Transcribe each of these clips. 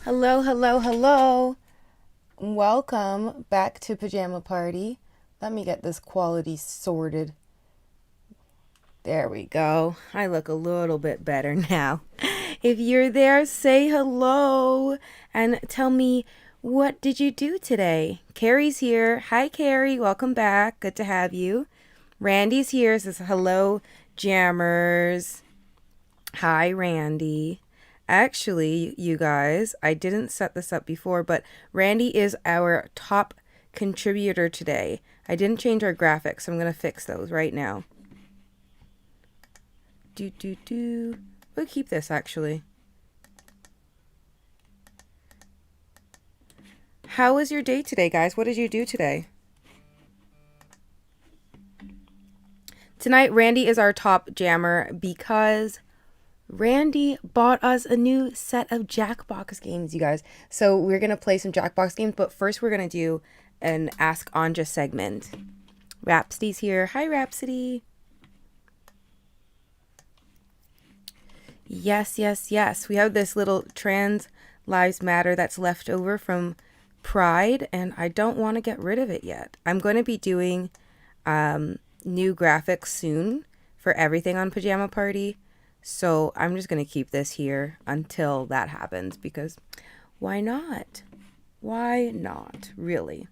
Hello, hello, hello. Welcome back to Pajama Party. Let me get this quality sorted. There we go. I look a little bit better now. If you're there, say hello and tell me, what did you do today? Carrie's here. Hi, Carrie. Welcome back. Good to have you. Randy's here. Says hello, jammers. Hi, Randy. Actually, you guys, I didn't set this up before, but Randy is our top contributor today. I didn't change our graphics, so I'm going to fix those right now. We'll keep this, actually. How was your day today, guys? What did you do today? Tonight, Randy is our top jammer because Randy bought us a new set of Jackbox games, you guys. So we're going to play some Jackbox games, but first we're going to do an Ask Anja segment. Rhapsody's here. Hi, Rhapsody. Yes, yes, yes. We have this little Trans Lives Matter that's left over from Pride, and I don't want to get rid of it yet. I'm going to be doing new graphics soon for everything on Pajama Party. So I'm just going to keep this here until that happens because why not? Why not, really?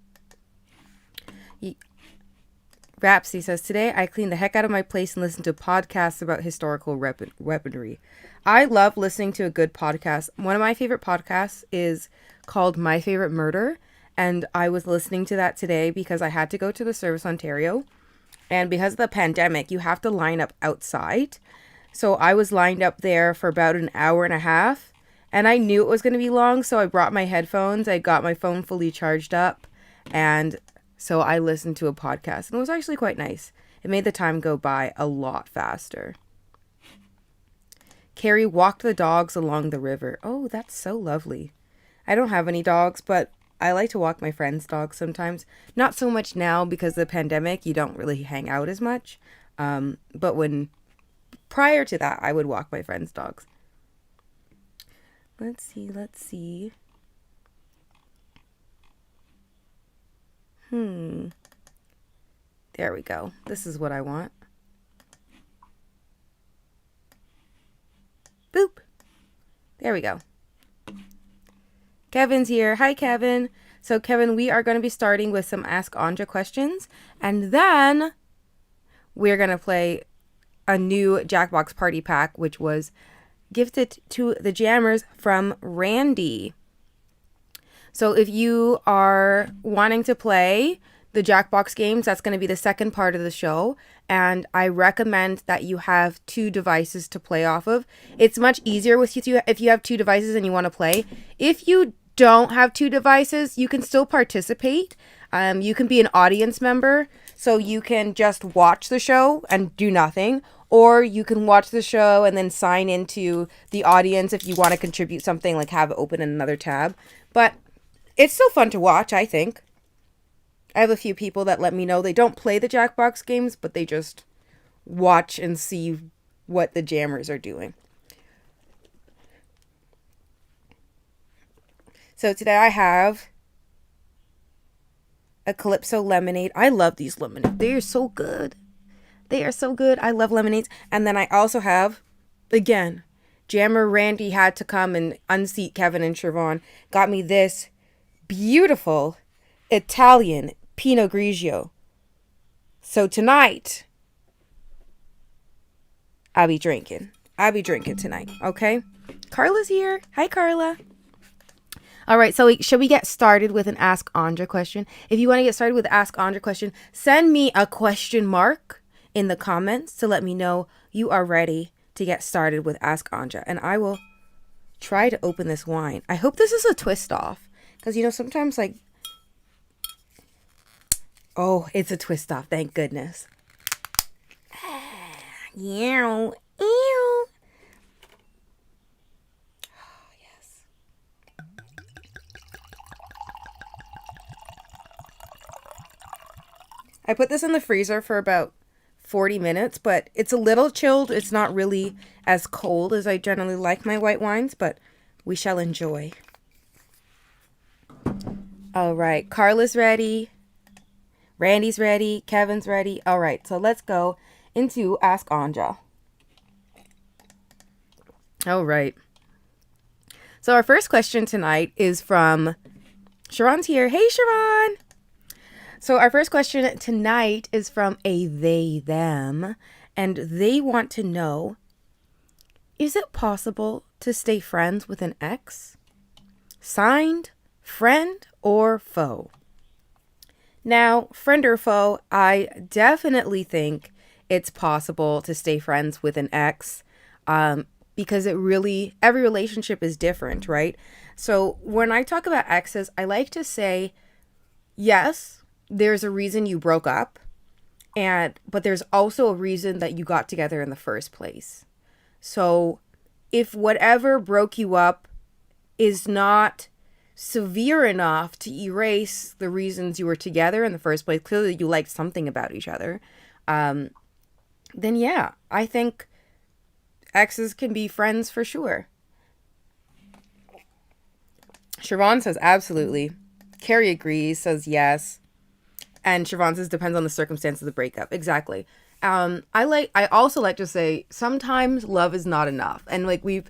Rhapsody says, today I cleaned the heck out of my place and listened to podcasts about historical weaponry. I love listening to a good podcast. One of my favorite podcasts is called My Favorite Murder. And I was listening to that today because I had to go to the Service Ontario. And because of the pandemic, you have to line up outside. So I was lined up there for about an hour and a half, and I knew it was going to be long, so I brought my headphones. I got my phone fully charged up, and so I listened to a podcast, and it was actually quite nice. It made the time go by a lot faster. Carrie walked the dogs along the river. Oh, that's so lovely. I don't have any dogs, but I like to walk my friends' dogs sometimes. Not so much now because of the pandemic. You don't really hang out as much, but prior to that, I would walk my friends' dogs. Let's see. There we go. This is what I want. Boop. There we go. Kevin's here. Hi, Kevin. So, Kevin, we are going to be starting with some Ask Anja questions, and then we're going to play a new Jackbox Party Pack, which was gifted to the jammers from Randy. So if you are wanting to play the Jackbox games, that's going to be the second part of the show. And I recommend that you have 2 devices to play off of. It's much easier with you if you have 2 devices and you want to play. If you don't have 2 devices, you can still participate. You can be an audience member, so you can just watch the show and do nothing. Or you can watch the show and then sign into the audience if you want to contribute something, like have it open in another tab. But it's still fun to watch, I think. I have a few people that let me know they don't play the Jackbox games, but they just watch and see what the jammers are doing. So today I have a Calypso lemonade. I love these lemonades. They are so good. They are so good. I love lemonades. And then I also have, again, Jammer Randy had to come and unseat Kevin and Siobhan. Got me this beautiful Italian Pinot Grigio. So tonight, I'll be drinking. Tonight, okay? Carla's here. Hi, Carla. All right, so should we get started with an Ask Anja question? If you want to get started with Ask Anja question, send me a question mark in the comments to let me know you are ready to get started with Ask Anja. And I will try to open this wine. I hope this is a twist off. Because, sometimes, Oh, it's a twist off. Thank goodness. Ew. Ew. Yes. I put this in the freezer for about 40 minutes, but it's a little chilled. It's not really as cold as I generally like my white wines, but we shall enjoy. All right, Carla's ready. Randy's ready. Kevin's ready. All right, so let's go into Ask Anja. All right. So our first question tonight is from Sharon's here. Hey, Sharon. So our first question tonight is from a they, them, and they want to know, is it possible to stay friends with an ex? Signed, friend, or foe? Now, friend or foe, I definitely think it's possible to stay friends with an ex, because every relationship is different, right? So when I talk about exes, I like to say, yes, there's a reason you broke up, but there's also a reason that you got together in the first place. So if whatever broke you up is not severe enough to erase the reasons you were together in the first place, clearly you liked something about each other, then yeah, I think exes can be friends for sure. Siobhan says absolutely. Carrie agrees, says yes. And Siobhan says depends on the circumstance of the breakup. Exactly. I also like to say sometimes love is not enough. And like we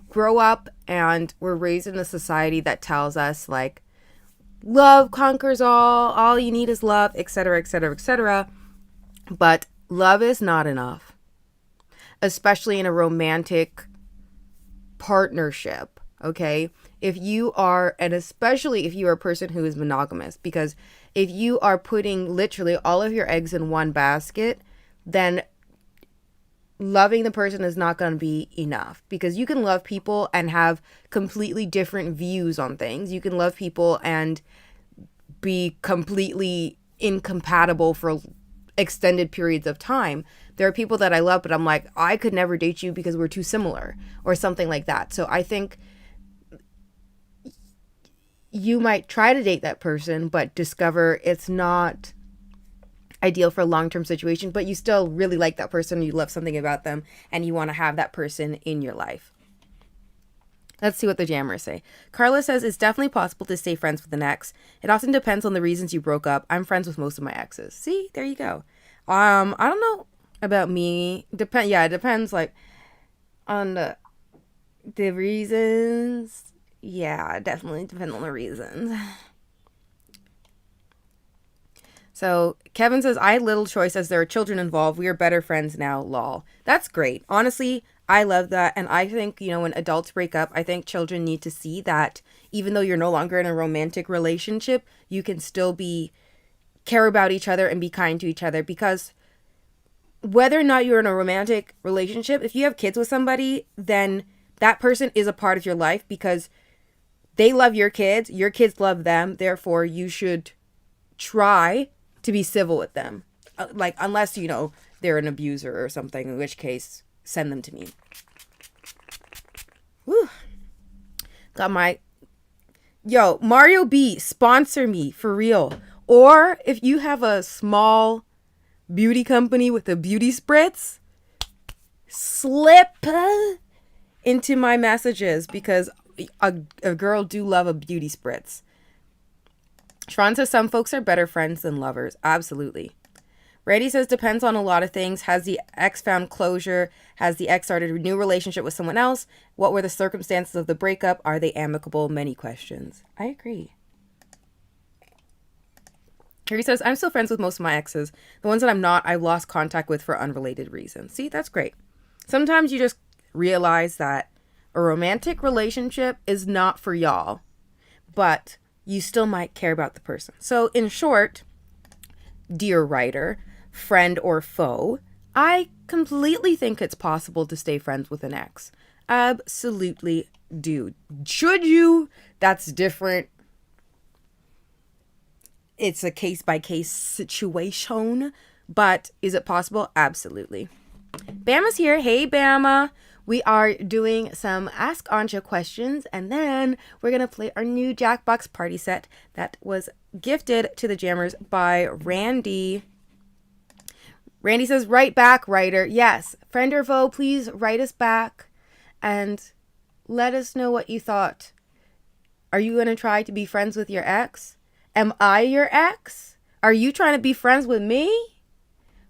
grow up and we're raised in a society that tells us like love conquers all you need is love, etc., etc., etc. But love is not enough, especially in a romantic partnership. Okay, especially if you are a person who is monogamous, because if you are putting literally all of your eggs in one basket, then loving the person is not going to be enough, because you can love people and have completely different views on things. You can love people and be completely incompatible for extended periods of time. There are people that I love, but I'm like, I could never date you because we're too similar or something like that. So I think you might try to date that person, but discover it's not ideal for a long-term situation, but you still really like that person, you love something about them, and you want to have that person in your life. Let's see what the jammers say. Carla says it's definitely possible to stay friends with an ex. It often depends on the reasons you broke up. I'm friends with most of my exes. See, there you go. I don't know about me. It depends like on the reasons. Yeah, definitely depends on the reasons. So Kevin says, I had little choice as there are children involved. We are better friends now, lol. That's great. Honestly, I love that. And I think, when adults break up, I think children need to see that even though you're no longer in a romantic relationship, you can still care about each other and be kind to each other. Because whether or not you're in a romantic relationship, if you have kids with somebody, then that person is a part of your life because they love your kids love them. Therefore, you should try to be civil with them. Like, unless, they're an abuser or something, in which case, send them to me. Woo. Got my... Yo, Mario B, sponsor me, for real. Or, if you have a small beauty company with a beauty spritz, slip into my messages, because a girl do love a beauty spritz. Sharon says some folks are better friends than lovers. Absolutely. Randy says depends on a lot of things. Has the ex found closure? Has the ex started a new relationship with someone else? What were the circumstances of the breakup? Are they amicable? Many questions. I agree. Carrie says, I'm still friends with most of my exes. The ones that I'm not, I've lost contact with for unrelated reasons. See, that's great. Sometimes you just realize that a romantic relationship is not for y'all, but you still might care about the person. So in short, dear writer, friend or foe, I completely think it's possible to stay friends with an ex. Absolutely do. Should you? That's different. it's a case-by-case situation. But is it possible? Absolutely. Bama's here. Hey, Bama. We are doing some Ask Anja questions, and then we're going to play our new Jackbox party set that was gifted to the Jammers by Randy. Randy says, write back, writer. Yes. Friend or foe, please write us back and let us know what you thought. Are you going to try to be friends with your ex? Am I your ex? Are you trying to be friends with me?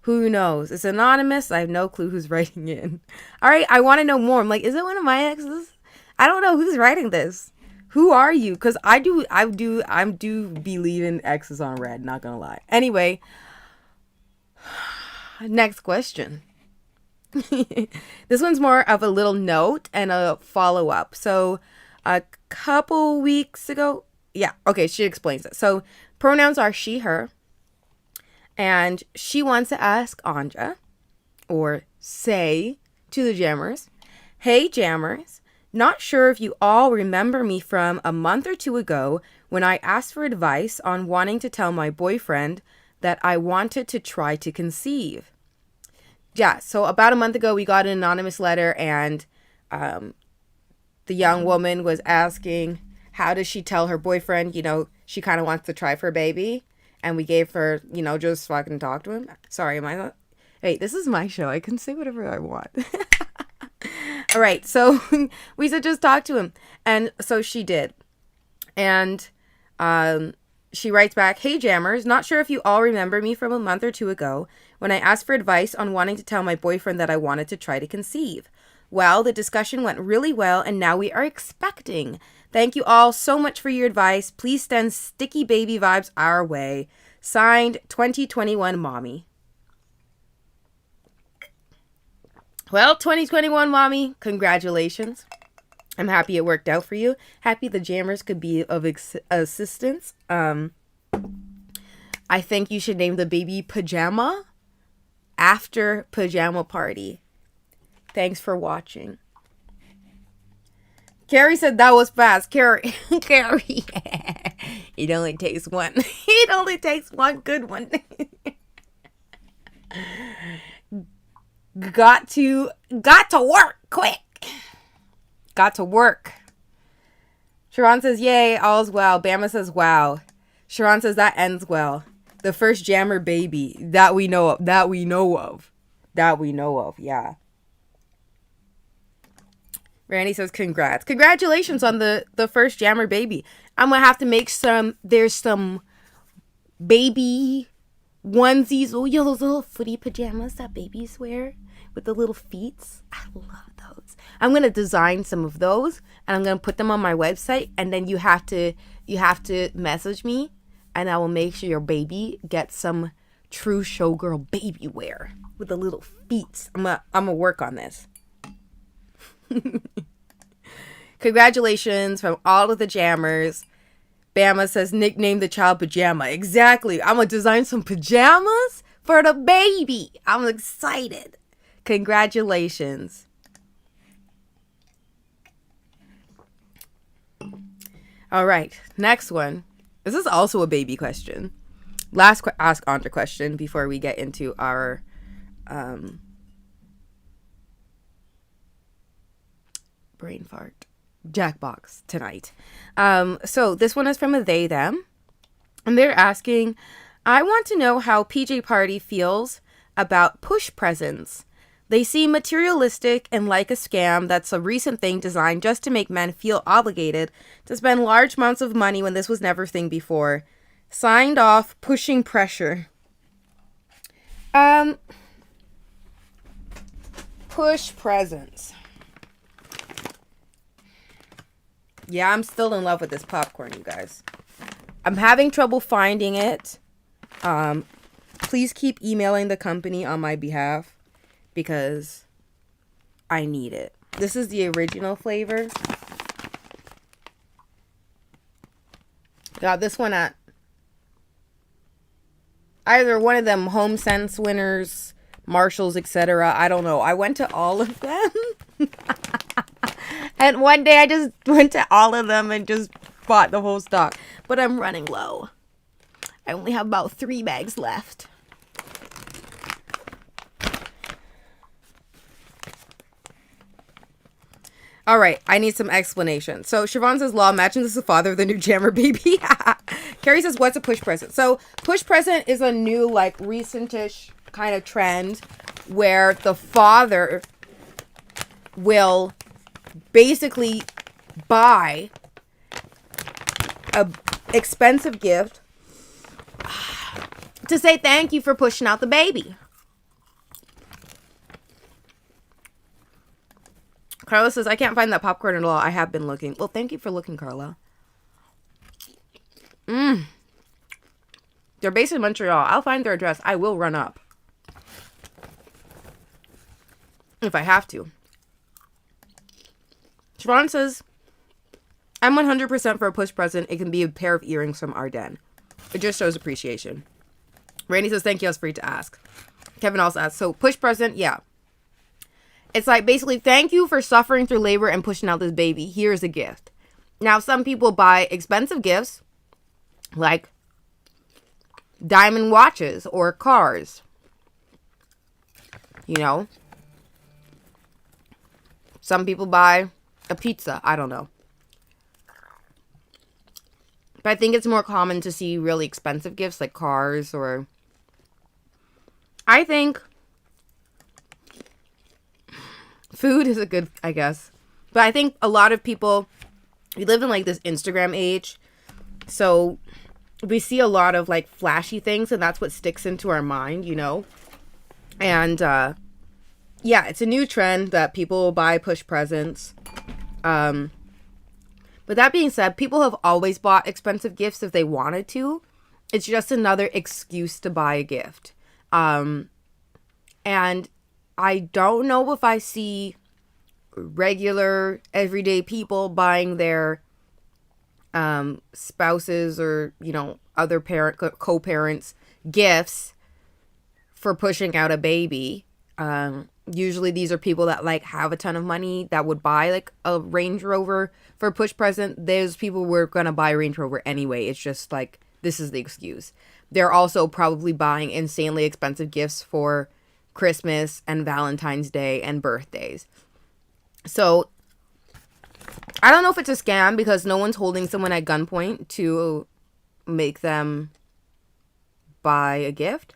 Who knows? It's anonymous. I have no clue who's writing in. All right, I want to know more. I'm like, is it one of my exes? I don't know who's writing this. Who are you? Because I do believe in exes on red. Not gonna lie. Anyway, next question. This one's more of a little note and a follow up. So, a couple weeks ago, yeah, okay, she explains it. So, pronouns are she, her. And she wants to ask Anja, or say to the Jammers, hey Jammers, not sure if you all remember me from a month or two ago when I asked for advice on wanting to tell my boyfriend that I wanted to try to conceive. Yeah, so about a month ago we got an anonymous letter, and the young woman was asking, how does she tell her boyfriend, she kind of wants to try for a baby? And we gave her, just fucking talk to him. Sorry, am I not? Hey, this is my show. I can say whatever I want. All right. So we said just talk to him. And so she did. And she writes back, hey, Jammers, not sure if you all remember me from a month or two ago when I asked for advice on wanting to tell my boyfriend that I wanted to try to conceive. Well, the discussion went really well, and now we are expecting. Thank you all so much for your advice. Please send sticky baby vibes our way. Signed, 2021 Mommy. Well, 2021 Mommy, congratulations. I'm happy it worked out for you. Happy the Jammers could be of assistance. I think you should name the baby Pyjama after Pyjama Party. Thanks for watching. Carrie said that was fast. Carrie. It only takes one. It only takes one good one. Got to work quick. Got to work. Sharon says, yay, all's well. Bama says, wow. Sharon says, that ends well. The first Jammer baby that we know of. Yeah. Randy says, congrats. Congratulations on the first Jammer baby. I'm going to have to make there's some baby onesies. Oh, yeah, those little footy pajamas that babies wear with the little feet. I love those. I'm going to design some of those, and I'm going to put them on my website, and then you have to message me, and I will make sure your baby gets some true showgirl baby wear with the little feet. I'm going to work on this. Congratulations from all of the Jammers. Bama says, nickname the child Pyjama. Exactly. I'm going to design some pajamas for the baby. I'm excited. Congratulations. All right. Next one. This is also a baby question. Last Ask Anja question before we get into our brain fart Jackbox tonight. So this one is from a they them, and they're asking, I want to know how PJ Party feels about push presents. They seem materialistic and like a scam that's a recent thing designed just to make men feel obligated to spend large amounts of money when this was never a thing before. Signed off, Pushing Pressure. Push presents. Yeah, I'm still in love with this popcorn, you guys. I'm having trouble finding it. Please keep emailing the company on my behalf because I need it. This is the original flavor. Got this one at either one of them Home Sense Winners, Marshalls, etc. I don't know. I went to all of them. And one day I just went to all of them and just bought the whole stock. But I'm running low. I only have about 3 bags left. All right, I need some explanation. So Siobhan says, "Law, imagine this is the father of the new Jammer baby." Carrie says, "What's a push present?" So push present is a new, like, recentish kind of trend where the father will basically buy a expensive gift to say thank you for pushing out the baby. Carla says, "I can't find that popcorn at all. I have been looking." Well, thank you for looking, Carla. They're based in Montreal. I'll find their address. I will run up. If I have to. Siobhan says, "I'm 100% for a push present. It can be a pair of earrings from Ardennes. It just shows appreciation." Randy says, "Thank you. I was free to ask." Kevin also asks, so push present, yeah. It's like basically, thank you for suffering through labor and pushing out this baby. Here's a gift. Now, some people buy expensive gifts like diamond watches or cars. You know? Some people buy a pizza. I don't know. But I think it's more common to see really expensive gifts like cars or... I think food is a good, I guess. But I think a lot of people, we live in like this Instagram age. So we see a lot of like flashy things and that's what sticks into our mind, you know? And yeah, it's a new trend that people will buy push presents. But that being said, people have always bought expensive gifts if they wanted to. It's just another excuse to buy a gift. And I don't know if I see regular everyday people buying their spouses or, you know, other co-parents gifts for pushing out a baby. Usually these are people that like have a ton of money that would buy like a Range Rover for a push present. Those people were going to buy a Range Rover anyway. It's just like, this is the excuse. They're also probably buying insanely expensive gifts for Christmas and Valentine's Day and birthdays. So I don't know if it's a scam because no one's holding someone at gunpoint to make them buy a gift.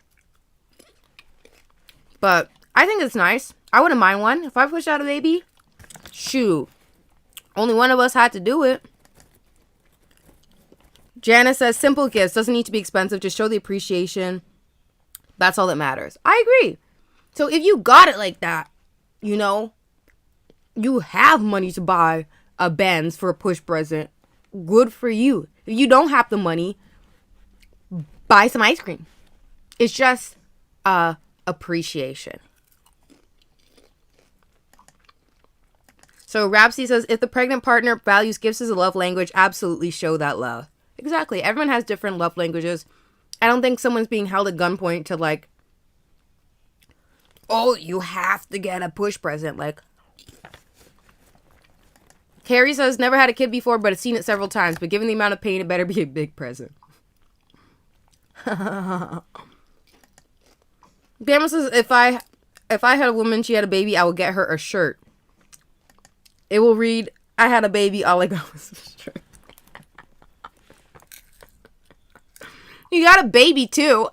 But I think it's nice. I wouldn't mind one. If I push out a baby, shoot. Only one of us had to do it. Janice says, simple gifts. Doesn't need to be expensive. Just show the appreciation. That's all that matters. I agree. So if you got it like that, you know, you have money to buy a Benz for a push present. Good for you. If you don't have the money, buy some ice cream. It's just appreciation. So Rapsy says, if the pregnant partner values gifts as a love language, absolutely show that love. Exactly. Everyone has different love languages. I don't think someone's being held at gunpoint to like, oh, you have to get a push present. Like, Carrie says, never had a kid before, but I've seen it several times. But given the amount of pain, it better be a big present. Gamma says, if I had a woman, she had a baby, I would get her a shirt. It will read, I had a baby, all I got was a shirt. You got a baby too.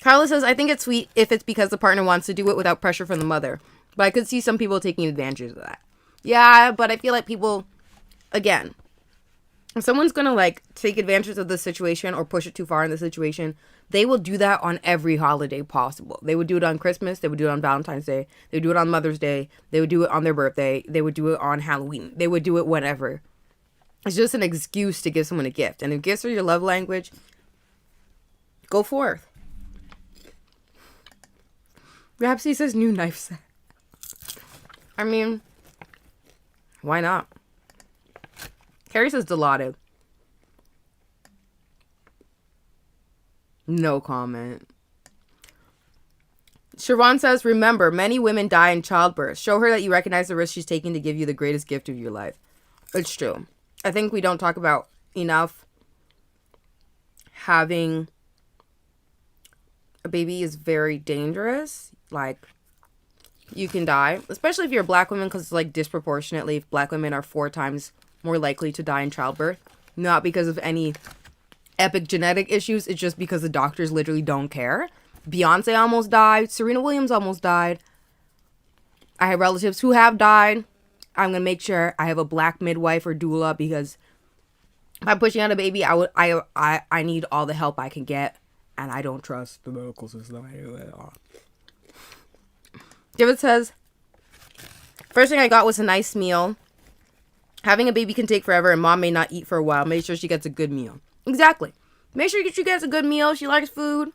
Carla says, I think it's sweet if it's because the partner wants to do it without pressure from the mother. But I could see some people taking advantage of that. Yeah, but I feel like people, again, if someone's going to like take advantage of the situation or push it too far in the situation, they will do that on every holiday possible. They would do it on Christmas. They would do it on Valentine's Day. They would do it on Mother's Day. They would do it on their birthday. They would do it on Halloween. They would do it whenever. It's just an excuse to give someone a gift. And if gifts are your love language, go forth. Rapsy says new knife set. I mean, why not? Carrie says Dilaudid. No comment. Siobhan says, remember, many women die in childbirth. Show her that you recognize the risk she's taking to give you the greatest gift of your life. It's true. I think we don't talk about enough, having a baby is very dangerous. Like, you can die, especially if you're a black woman, because like disproportionately black women are 4 times more likely to die in childbirth. Not because of any epic genetic issues, it's just because the doctors literally don't care. Beyonce almost died. Serena Williams almost died. I have relatives who have died. I'm gonna make sure I have a black midwife or doula, because if I'm pushing out a baby, I need all the help I can get, and I don't trust the medical system. David says, first thing I got was a nice meal. Having a baby can take forever, and mom may not eat for a while. Make sure she gets a good meal. Exactly. Make sure she gets a good meal. She likes food.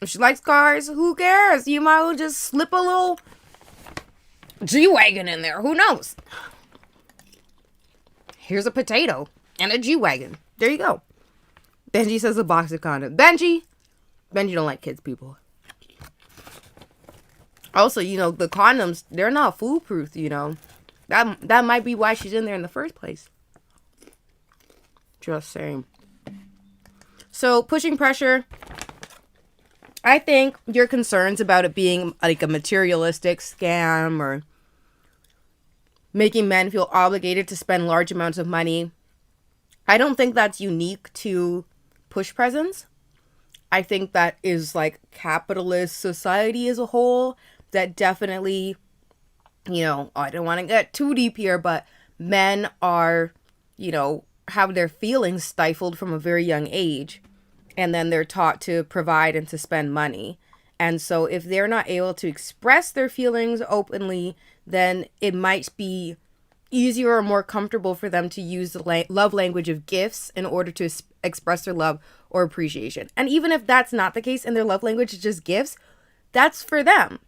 If she likes cars, who cares? You might as well just slip a little G-Wagon in there. Who knows? Here's a potato and a G-Wagon. There you go. Benji says a box of condoms. Benji don't like kids, people. Also, the condoms, they're not foolproof, That might be why she's in there in the first place. Just saying. So, pushing pressure. I think your concerns about it being like a materialistic scam or making men feel obligated to spend large amounts of money, I don't think that's unique to push presents. I think that is like capitalist society as a whole that definitely, I don't want to get too deep here, but men are, have their feelings stifled from a very young age. And then they're taught to provide and to spend money. And so if they're not able to express their feelings openly, then it might be easier or more comfortable for them to use the love language of gifts in order to express their love or appreciation. And even if that's not the case and their love language is just gifts, that's for them.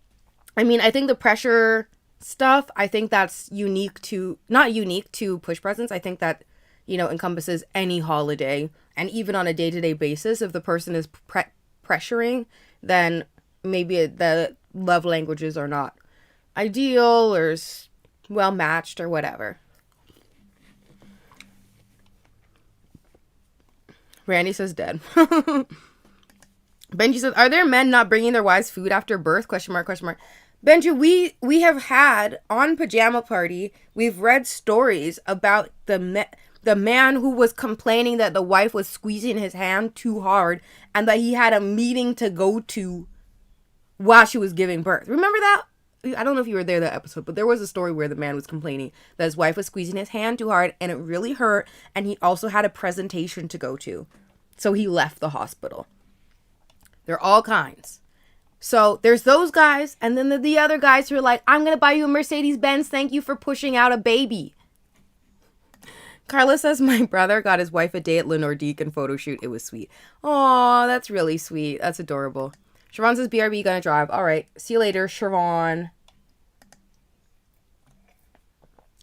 I mean, I think the pressure stuff, I think that's not unique to push presents. I think that, encompasses any holiday. And even on a day-to-day basis, if the person is pressuring, then maybe the love languages are not ideal or well matched or whatever. Randy says dead. Benji says, are there men not bringing their wives food after birth? ? Benji, we have had on Pyjama Party, we've read stories about the man who was complaining that the wife was squeezing his hand too hard and that he had a meeting to go to while she was giving birth. Remember that? I don't know if you were there that episode, but there was a story where the man was complaining that his wife was squeezing his hand too hard and it really hurt, and he also had a presentation to go to. So he left the hospital. There are all kinds. So there's those guys, and then the other guys who are like, I'm going to buy you a Mercedes-Benz. Thank you for pushing out a baby. Carla says, my brother got his wife a day at Lenore Deacon photo shoot. It was sweet. Aw, that's really sweet. That's adorable. Siobhan says, BRB gonna drive. All right. See you later, Siobhan.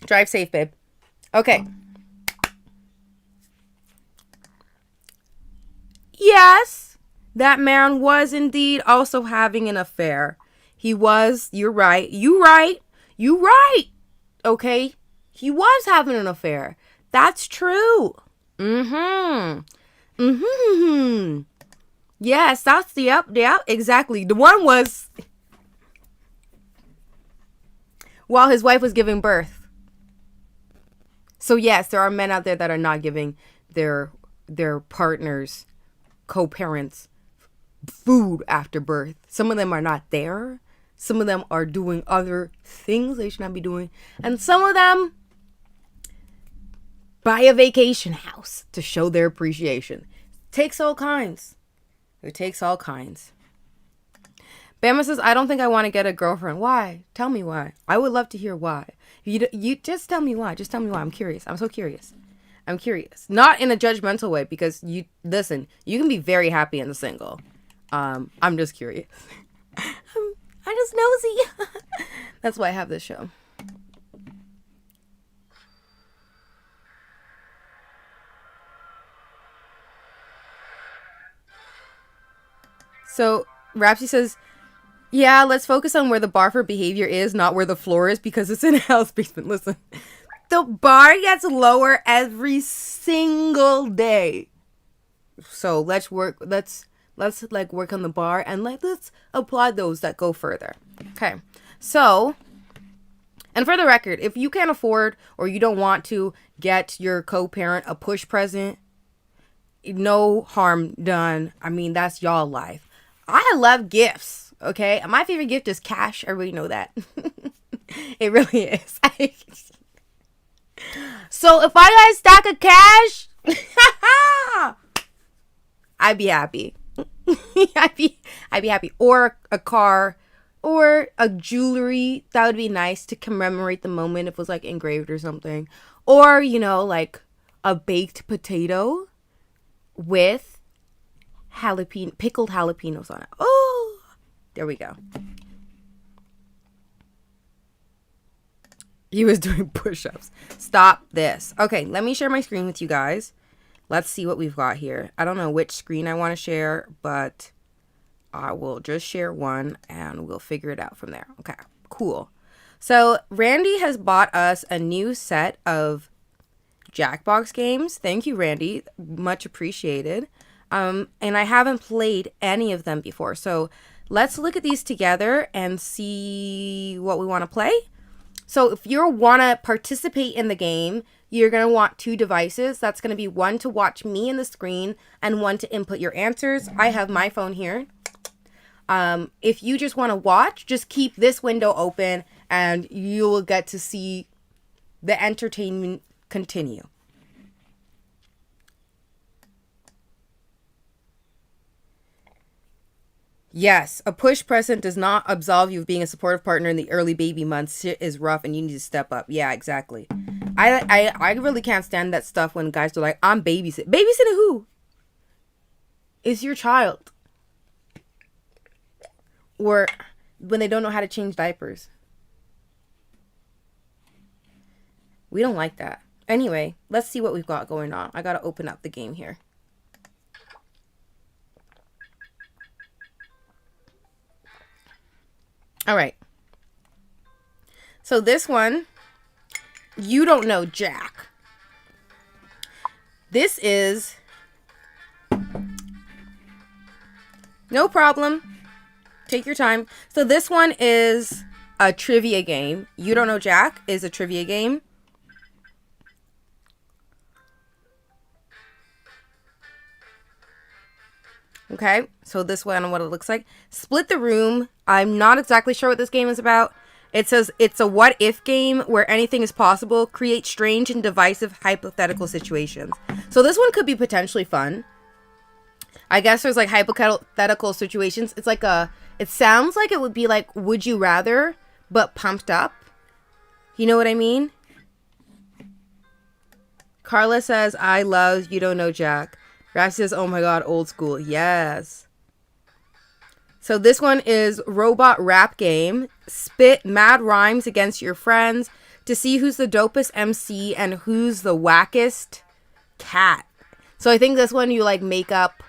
Drive safe, babe. Okay. Yes, that man was indeed also having an affair. He was. You're right. You right. Okay. He was having an affair. That's true. Yes, that's yep, exactly. The one was while his wife was giving birth. So yes, there are men out there that are not giving their partners, co-parents, food after birth. Some of them are not there. Some of them are doing other things they should not be doing. And some of them buy a vacation house to show their appreciation. Takes all kinds. It takes all kinds. Bama says, I don't think I want to get a girlfriend. Why? Tell me why. I would love to hear why. You just tell me why. Just tell me why. I'm curious. I'm so curious. I'm curious. Not in a judgmental way, because you can be very happy and single. I'm just curious. I'm just nosy. That's why I have this show. So Rapsy says, yeah, let's focus on where the bar for behavior is, not where the floor is, because it's in a house basement. Listen, the The bar gets lower every single day. So let's work on the bar and let's apply those that go further. Okay. So, and for the record, if you can't afford or you don't want to get your co-parent a push present, no harm done. I mean, that's y'all life. I love gifts, okay? My favorite gift is cash. I really know that. It really is. So if I got a stack of cash, I'd be happy. I'd be happy. Or a car, or a jewelry. That would be nice to commemorate the moment if it was like engraved or something. Or, you know, like a baked potato with pickled jalapenos on it. Oh, there we go. He was doing push-ups. Stop this. Okay, let me share my screen with you guys. Let's see what we've got here. I don't know which screen I want to share, but I will just share one and we'll figure it out from there. Okay, cool. So Randy has bought us a new set of Jackbox games. Thank you, Randy. Much appreciated. And I haven't played any of them before. So let's look at these together and see what we want to play. So if you want to participate in the game, you're going to want 2 devices. That's going to be one to watch me in the screen and one to input your answers. I have my phone here. If you just want to watch, just keep this window open and you will get to see the entertainment continue. Yes, a push present does not absolve you of being a supportive partner in the early baby months. Shit is rough and you need to step up. Yeah, exactly. I really can't stand that stuff when guys are like, I'm babysitting. Babysitting who? Is your child. Or when they don't know how to change diapers. We don't like that. Anyway, let's see what we've got going on. I gotta open up the game here. All right. So this one, you don't know Jack. This is no problem. Take your time. So this one is a trivia game. You don't know Jack is a trivia game. Okay, so this one, what it looks like. Split the room. I'm not exactly sure what this game is about. It says it's a what if game where anything is possible. Create strange and divisive hypothetical situations. So this one could be potentially fun. I guess there's like hypothetical situations. It's like it sounds like it would be like Would You Rather, but pumped up. You know what I mean? Carla says, I love You Don't Know Jack. Rash says, oh my god, old school. Yes. So this one is robot rap game. Spit mad rhymes against your friends to see who's the dopest MC and who's the wackest cat. So I think this one you like make up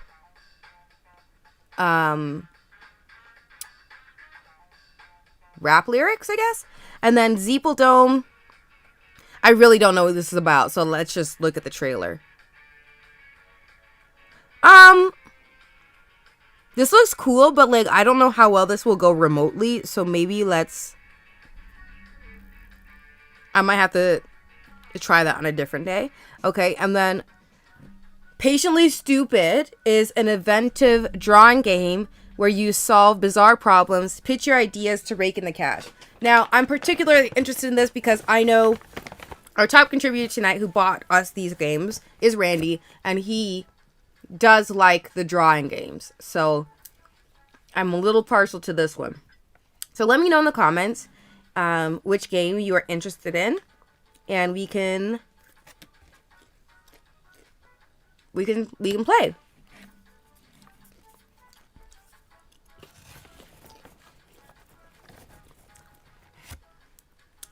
rap lyrics, I guess. And then Zeeple Dome. I really don't know what this is about, so let's just look at the trailer. This looks cool, but like I don't know how well this will go remotely, so maybe I might have to try that on a different day. Okay, and then Patiently Stupid is an inventive drawing game where you solve bizarre problems, pitch your ideas to rake in the cash. Now, I'm particularly interested in this because I know our top contributor tonight who bought us these games is Randy, and he does like the drawing games. So I'm a little partial to this one. So let me know in the comments which game you are interested in, and we can play.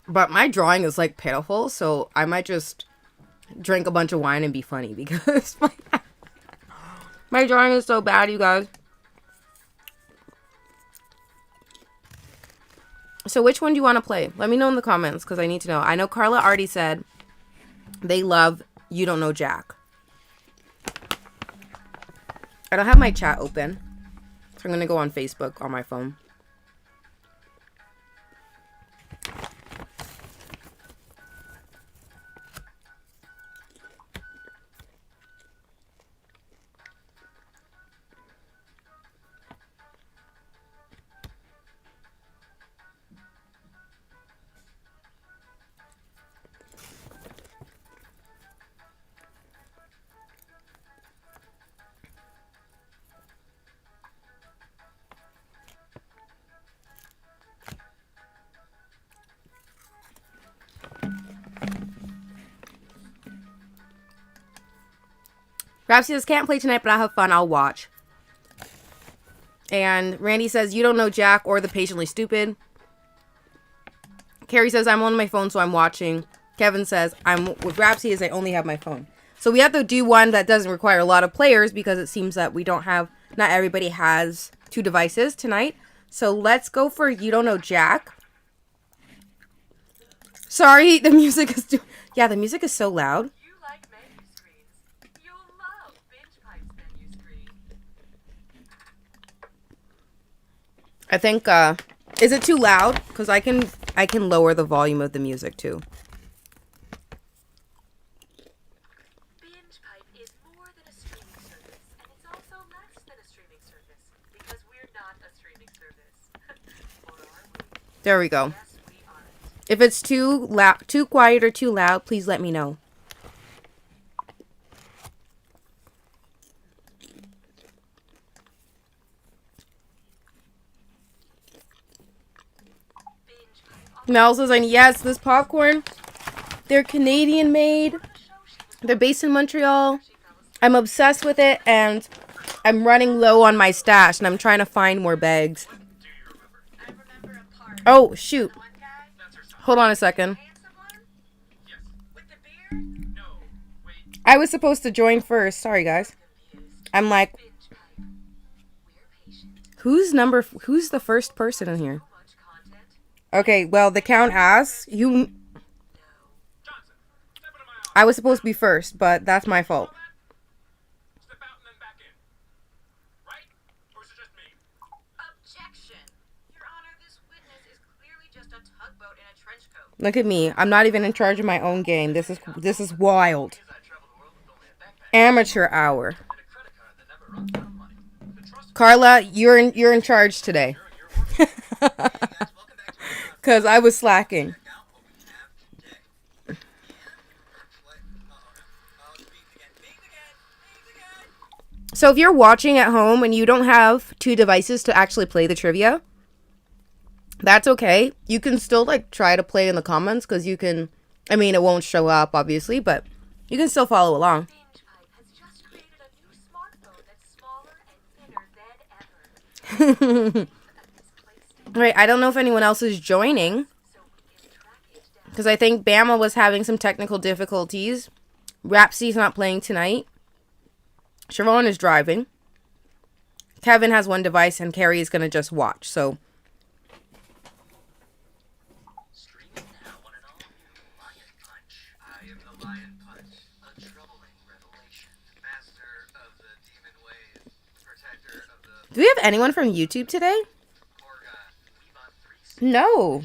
But my drawing is like pitiful, so I might just drink a bunch of wine and be funny because my drawing is so bad, you guys. So which one do you want to play? Let me know in the comments because I need to know. I know Carla already said They love You Don't Know Jack. I don't have my chat open, so I'm going to go on Facebook on my phone. Rapsy says, can't play tonight, but I'll have fun. I'll watch. And Randy says, You Don't Know Jack or The Patiently Stupid. Carrie says, I'm on my phone, so I'm watching. Kevin says, I'm with Rapsy as I only have my phone. So we have to do one that doesn't require a lot of players because it seems that we don't have, not everybody has 2 devices tonight. So let's go for You Don't Know Jack. Sorry, the music is yeah, the music is so loud. You like menu screens. You'll love Binge Pipe's menu screen. I think, is it too loud? Because I can lower the volume of the music too. Binge Pipe is more than a streaming service, and it's also less than a streaming service, because we're not a streaming service. Or are we? There we go. Yes, we aren't. If it's too loud, too quiet, or too loud, please let me know. Mel says, yes, this popcorn, they're Canadian made. They're based in Montreal. I'm obsessed with it, and I'm running low on my stash, and I'm trying to find more bags. Oh, shoot. Hold on a second. I was supposed to join first. Sorry, guys. I'm like, who's the first person in here? Okay, well, the count asks. I was supposed to be first, but that's my fault. Objection! Your Honor, this witness is clearly just a tugboat in a trench coat. Look at me. I'm not even in charge of my own game. This is wild. Amateur hour. Carla, you're in charge today. Cause I was slacking. So if you're watching at home and you don't have 2 devices to actually play the trivia, that's okay. You can still like try to play in the comments because you can, I mean, it won't show up obviously, but you can still follow along. Binge Pipe has just created a new smartphone that's smaller and thinner than ever. Alright, I don't know if anyone else is joining because I think Bama was having some technical difficulties. Rapsy's not playing tonight. Siobhan is driving. Kevin has 1 device and Carrie is going to just watch, so. Streaming now, one and all. Lion Punch. I am the Lion Punch, a troubling revelation. Master of the demon ways, protector of the... Do we have anyone from YouTube today? No.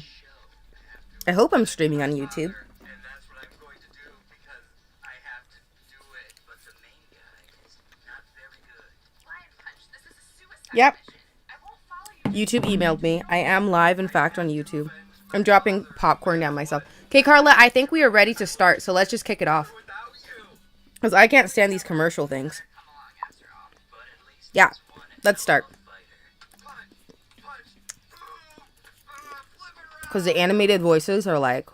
I hope I'm streaming on YouTube. And that's what I'm going to do because I have to do it, but the main guy is not very good. Lion Punch, this is a suicide Yep. mission. I won't follow you. YouTube emailed me. I am live, in fact, on YouTube. I'm dropping popcorn down myself. Okay, Carla, I think we are ready to start, so let's just kick it off. Because I can't stand these commercial things. Yeah, let's start. Because the animated voices are like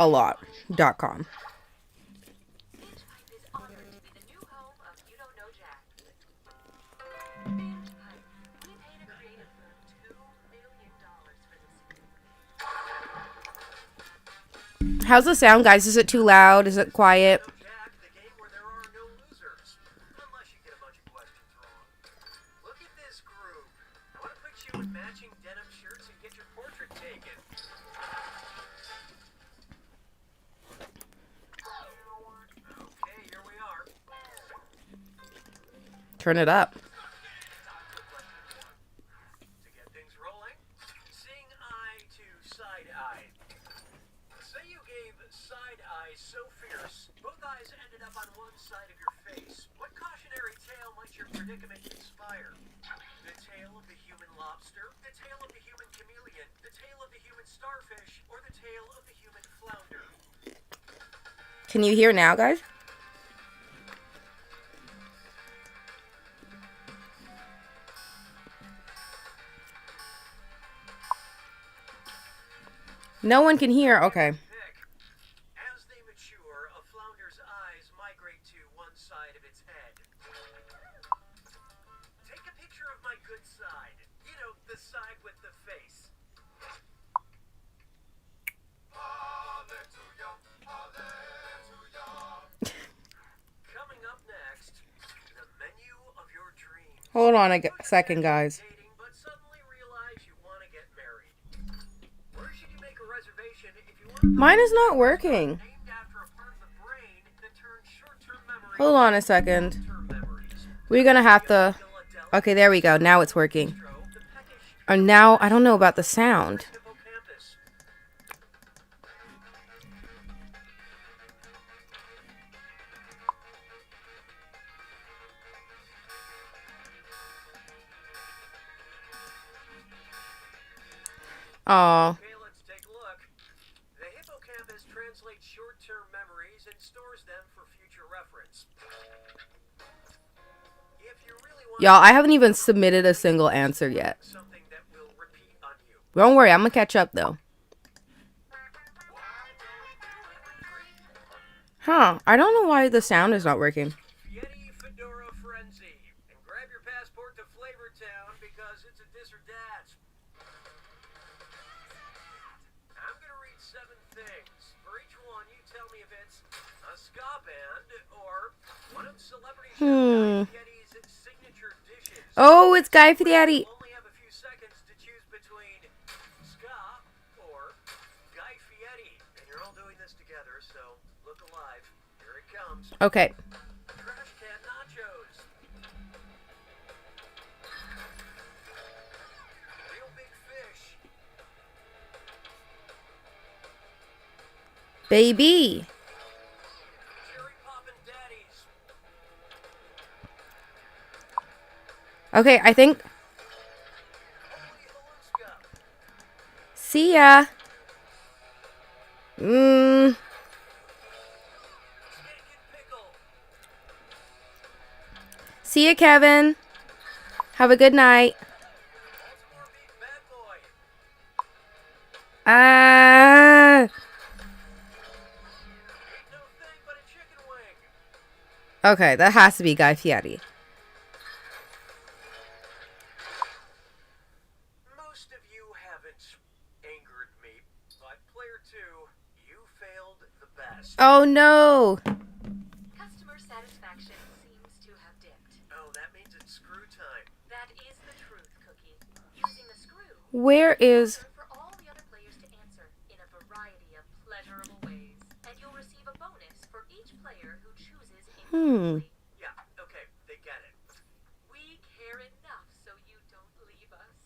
a lot. .com. Binge Pipe is honored to be the new home of You Don't Know Jack. Binge Pipe, we paid a creative firm $2 million for this. How's the sound, guys? Is it too loud? Is it quiet? Jack, the game where there are no losers. Unless you get a bunch of questions wrong. Look at this group. I want to put you in matching denim shirts and get your portrait taken. Turn it up. To get things rolling, seeing eye to side eye. Say you gave side eye so fierce, both eyes ended up on one side of your face. What cautionary tale might your predicament inspire? The tale of the human lobster, the tale of the human chameleon, the tale of the human starfish, or the tale of the human flounder? Can you hear now, guys? No one can hear. Okay. As they mature, a flounder's eyes migrate to one side of its head. Take a picture of my good side. You know, the side with the face. Coming up next, the menu of your dreams. Hold on a second, guys. Dating, but suddenly realize you want to get married. Where should you make a reservation if you want to Mine is not working. named after a part of the brain that turns short-term memories Hold on a second. into long-term memories? We're gonna have to... Okay, there we go. Now it's working. The peckish And now, I don't know about the sound. hippocampus. Oh, Okay, let's take a look. The hippocampus translates short-term memories and stores them for future reference. If you really want y'all, I haven't even submitted a single answer yet. something that will repeat on you, Don't worry, I'm gonna catch up though. Huh, I don't know why the sound is not working. Yeti Fedora Frenzy, and grab your passport to Flavortown because it's a dis or dat. I'm gonna read 7 things. For each one, you tell me if it's a ska band or one of Celebrity Chef Guy Fieri's signature dishes. Oh, it's Guy Fieri. You only have a few seconds to choose between ska or Guy Fieri, and you're all doing this together, so look alive. Here it comes. Okay. Trash can nachos. Real big fish. Baby. Cherry poppin' daddies. Okay, I think... Holy Haluska. See ya. Steak and pickle. See ya, Kevin. Have a good night. Baltimore beef bad boy. Ah. Ain't no thing but a chicken wing. Okay, that has to be Guy Fieri. Most of you haven't angered me, but player 2, you failed the best. Oh no. Customer satisfaction seems to have dipped. Oh, that means it's screw time. That is the truth, Cookie. Using the screw Where is... for all the other players to answer in a variety of pleasurable ways, and you'll receive a bonus for each player who chooses individually. Yeah, okay, they get it. We care enough so you don't leave us.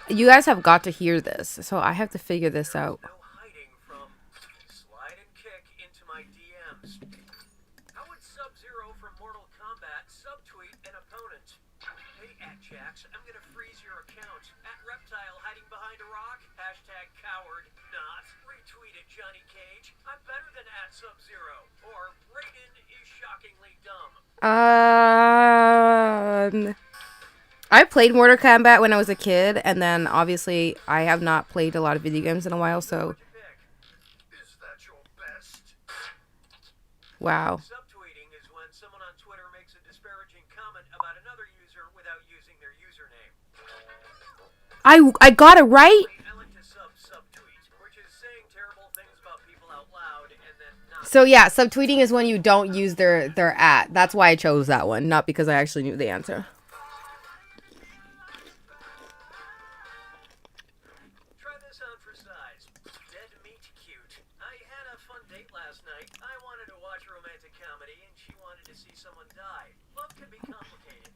You guys have got to hear this, so I have to figure this out. No hiding from slide and kick into my DMs. How would Sub-Zero from Mortal Kombat subtweet an opponent? Hey, @Jax, I'm gonna freeze your account. @Reptile hiding behind a rock. #coward not. Retweet it, Johnny Cage. I'm better than @Sub-Zero. Or Raiden is shockingly dumb. I played Mortal Kombat when I was a kid, and then obviously I have not played a lot of video games in a while, so... What'd you pick? Is that your best? Wow. Subtweeting is when someone on Twitter makes a disparaging comment about another user without using their username. I got it right? I like to subtweet, which is saying terrible things about people out loud and then not. So yeah, subtweeting is when you don't use their @ That's why I chose that one, not because I actually knew the answer. Try this on for size. Dead meat cute. I had a fun date last night. I wanted to watch a romantic comedy, and she wanted to see someone die. Love can be complicated.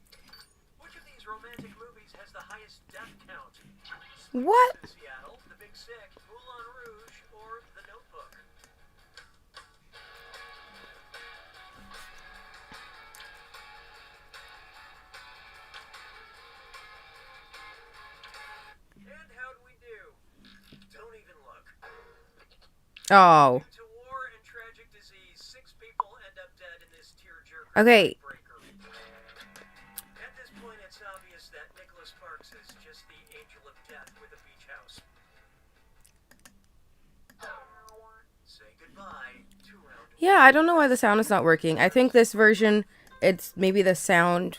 Which of these romantic movies has the highest death count? What? In Seattle, The Big Sick, Moulin Rouge, or The Notebook? And how'd we do? Don't even look. Oh. Due to war and tragic disease, 6 people end up dead in this tearjerker Okay. breaker. At this point, it's obvious that Nicholas Sparks is just the angel of death with a beach house. Say goodbye to round Yeah, I don't know why the sound is not working. I think this version, it's maybe the sound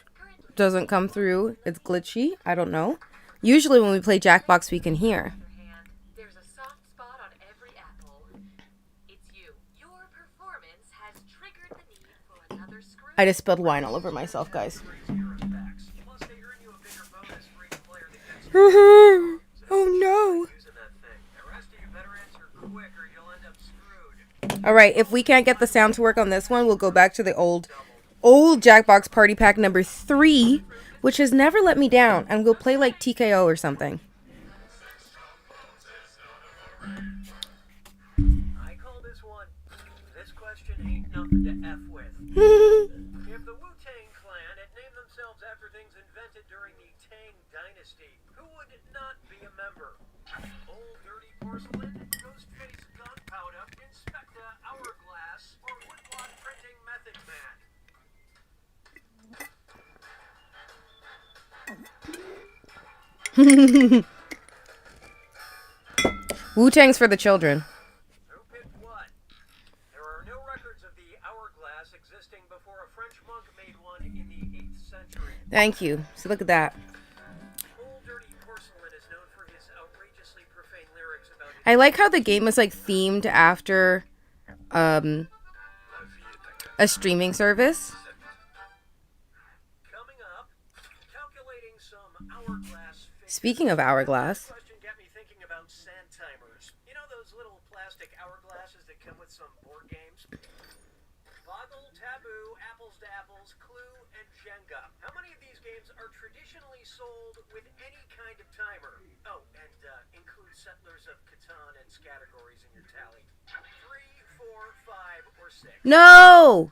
doesn't come through. It's glitchy. I don't know. Usually when we play Jackbox, we can hear. hand, there's a soft spot on every apple. It's you. Your performance has triggered the need for another screw. I just spilled wine all over myself, guys. crazier effects. Plus, they earn you a bigger bonus for each player that gets Oh no. using that thing. The rest of you better answer quick or you'll end up screwed. All right, if we can't get the sound to work on this one, we'll go back to the old Jackbox Party Pack number 3, which has never let me down, and we'll play like TKO or something. I call this one. This question ain't nothing to F with. If the Wu-Tang Clan had named themselves after things invented during the Tang Dynasty, who would not be a member? Old dirty porcelain, ghost-faced gunpowder, Inspector Hourglass, or woodblock printing method man? Wu-Tang's for the children. Who picked what? There are no records of the hourglass existing before a French monk made one in the 8th century. Thank you. So look at that. Old dirty porcelain is known for his outrageously profane lyrics about his I like how the game is like themed after a streaming service. coming up, calculating some hourglass figures. Speaking of hourglass. This question got me thinking about sand timers. You know those little plastic hourglasses that come with some board games? Boggle, Taboo, Apples to Apples, Clue, and Jenga. How many of these games are traditionally sold with any kind of timer? Oh, and include Settlers of Catan and categories in your tally. 3, 4, 5, or 6. No!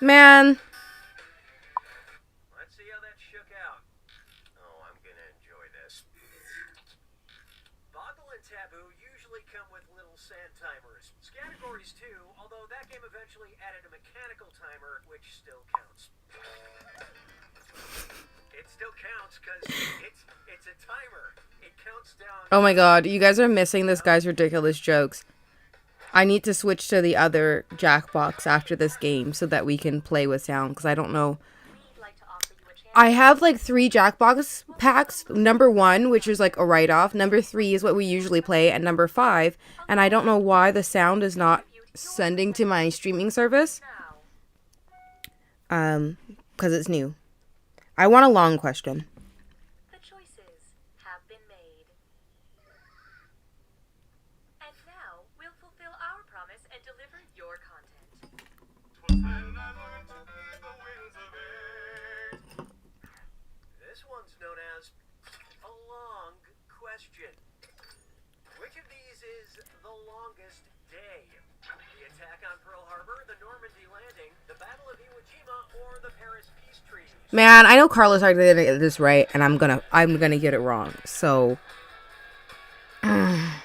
Man. Let's see how that shook out. Oh, I'm gonna enjoy this. Boggle and Taboo usually come with little sand timers. Categories too, although that game eventually added a mechanical timer, which still counts. It still counts because it's a timer. It counts down. Oh my god, you guys are missing this guy's ridiculous jokes. I need to switch to the other Jackbox after this game so that we can play with sound, because I don't know. We'd like to offer you a chance. I have like 3 Jackbox packs. Number 1, which is like a write-off. Number 3 is what we usually play. And number 5. And I don't know why the sound is not sending to my streaming service. Now, Because it's new. I want a long question. the choices have been made. And now, we'll fulfill our promise and deliver your content. This one's known as a long question. Which of these is the longest day? The attack on Pearl Harbor, the Normandy landing, the Battle of Iwo Jima, or the Paris peace treaties? Man, I know Carlos are gonna get this right, and I'm gonna get it wrong. So I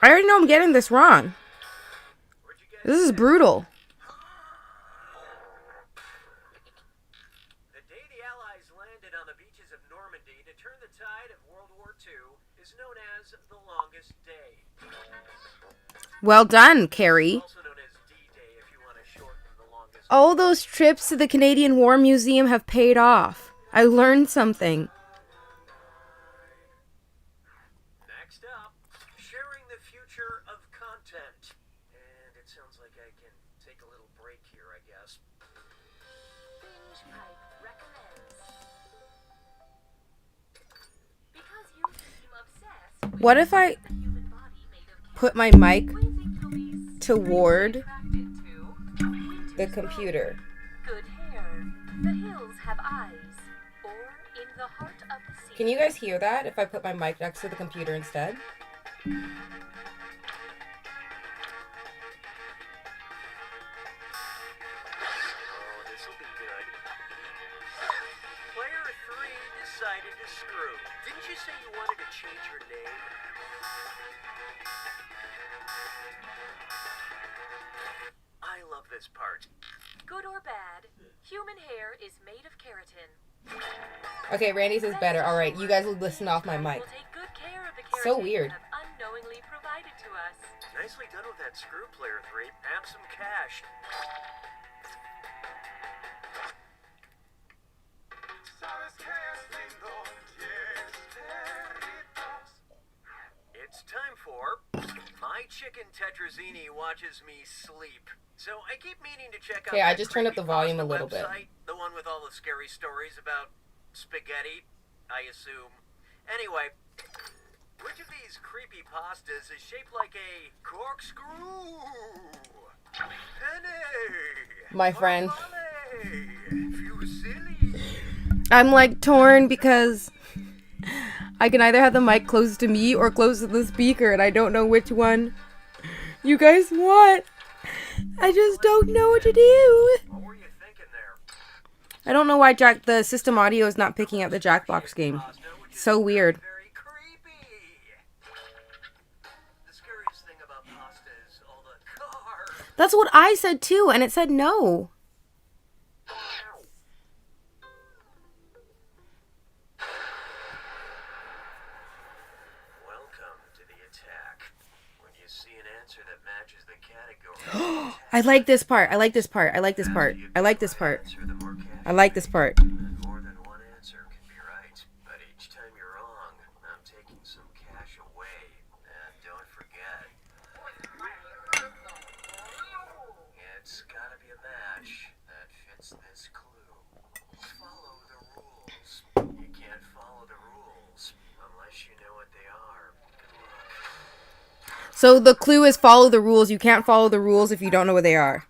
already know I'm getting this wrong. Where'd you get This is brutal. The day the Allies landed on the beaches of Normandy to turn the tide of World War II is known as the longest day. Well done, Carrie. Also known as D-Day if you want to shorten the longest. All those trips to the Canadian War Museum have paid off. I learned something. Next up, Sharing the future of content. And it sounds like I can take a little break here, I guess. Binge Pipe recommends. Because you seem obsessed with What if I the human body made of put my mic we think you'll be toward attracted to the winter's computer? good hair. The hills have eyes. Or in the heart of the sea. Can you guys hear that if I put my mic next to the computer instead? Oh, this'll be good. Player 3 decided to screw. Didn't you say you wanted to change your name? I love this part. Good or bad, human hair is made of keratin. Okay, Randy says better. All right, you guys will listen off my mic. We'll take good care of the keratin So weird. you have unknowingly provided to us. Nicely done with that screw, Player 3. Have some cash. It's time for My Chicken Tetrazzini Watches Me Sleep. So I keep meaning to check out Okay, I that just turned up the volume a creepypasta little bit. website, the one with all the scary stories about spaghetti, I assume. Anyway, which of these creepy pastas is shaped like a corkscrew? Penny! My friend. Fusilli! I'm like torn because I can either have the mic close to me or close to the speaker, and I don't know which one you guys want. I just don't know what to do. What were you thinking there? I don't know why the system audio is not picking up the Jackbox game. So weird. Very creepy. The scariest thing about pasta is all the carbs. That's what I said too, and it said no. Welcome to the attack. When you see an answer that matches the category, I like this part. I like this part. I like this part. I like this part. answer the more cash. I like this part. More than one answer can be right, but each time you're wrong, I'm taking some cash away. And don't forget, it's gotta be a match that fits this clue. Follow the rules. You can't follow the rules unless you know what they are. Good luck. So the clue is follow the rules. You can't follow the rules if you don't know what they are.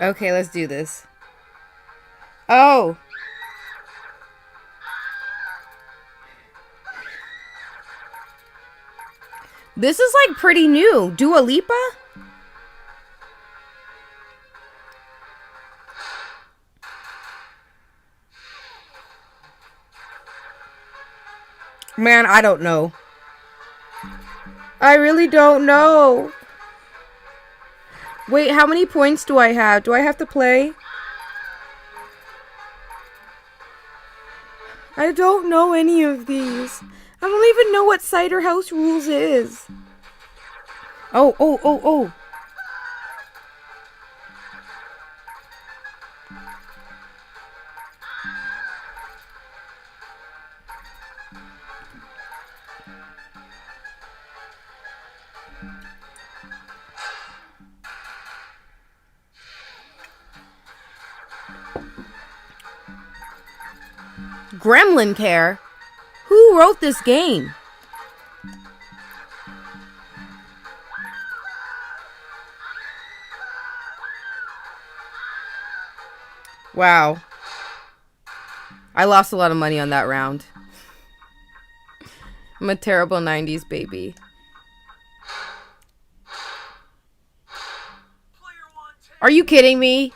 Okay, let's do this. Oh. This is like pretty new. Dua Lipa? Man, I don't know. I really don't know. Wait, how many points do I have? Do I have to play? I don't know any of these. I don't even know what Cider House Rules is. Oh. Gremlin Care? Who wrote this game? Wow. I lost a lot of money on that round. I'm a terrible 90s baby. Are you kidding me?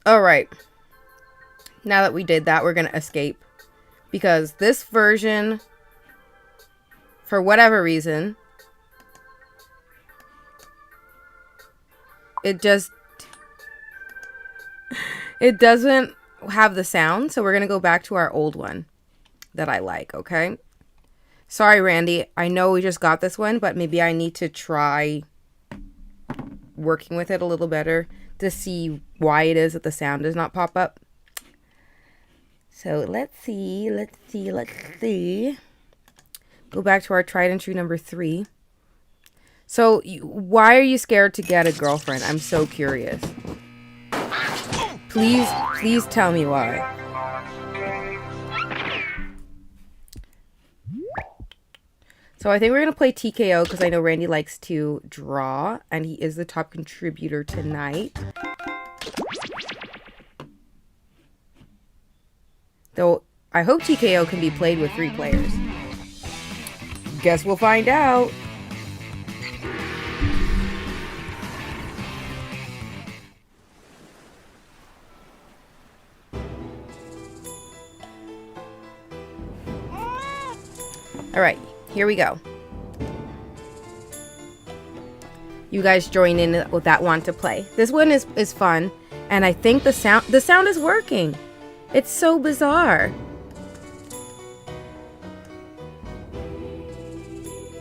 Alright. Now that we did that, we're going to escape. Because this version, for whatever reason, it doesn't have the sound. So we're going to go back to our old one that I like, okay? Sorry, Randy. I know we just got this one, but maybe I need to try working with it a little better to see why it is that the sound does not pop up. So let's see. Go back to our tried and true number 3. So why are you scared to get a girlfriend? I'm so curious. Please tell me why. So I think we're going to play TKO because I know Randy likes to draw and he is the top contributor tonight. Though I hope TKO can be played with 3 players. Guess we'll find out. All right. Here we go. You guys join in with that want to play. This one is fun, and I think the sound is working. It's so bizarre.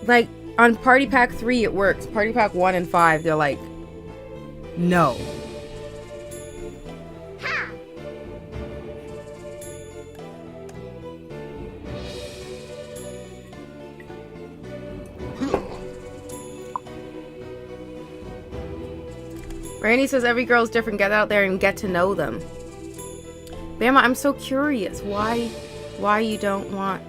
Like on Party Pack 3 it works. Party Pack 1 and 5 they're like no. Randy says every girl's different. Get out there and get to know them. Bama, I'm so curious. Why you don't want...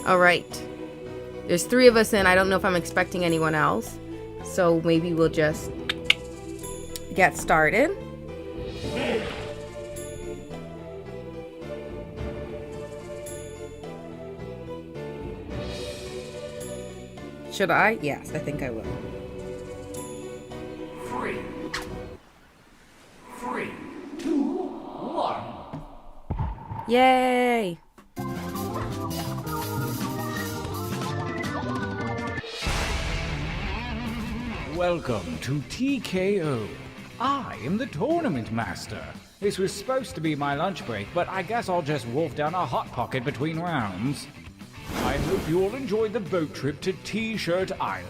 Alright. There's 3 of us in. I don't know if I'm expecting anyone else. So maybe we'll just get started. Should I? Yes, I think I will. 3, 2, 1. Yay! Welcome to TKO. I am the tournament master. This was supposed to be my lunch break, but I guess I'll just wolf down a hot pocket between rounds. I hope you all enjoyed the boat trip to T-Shirt Island.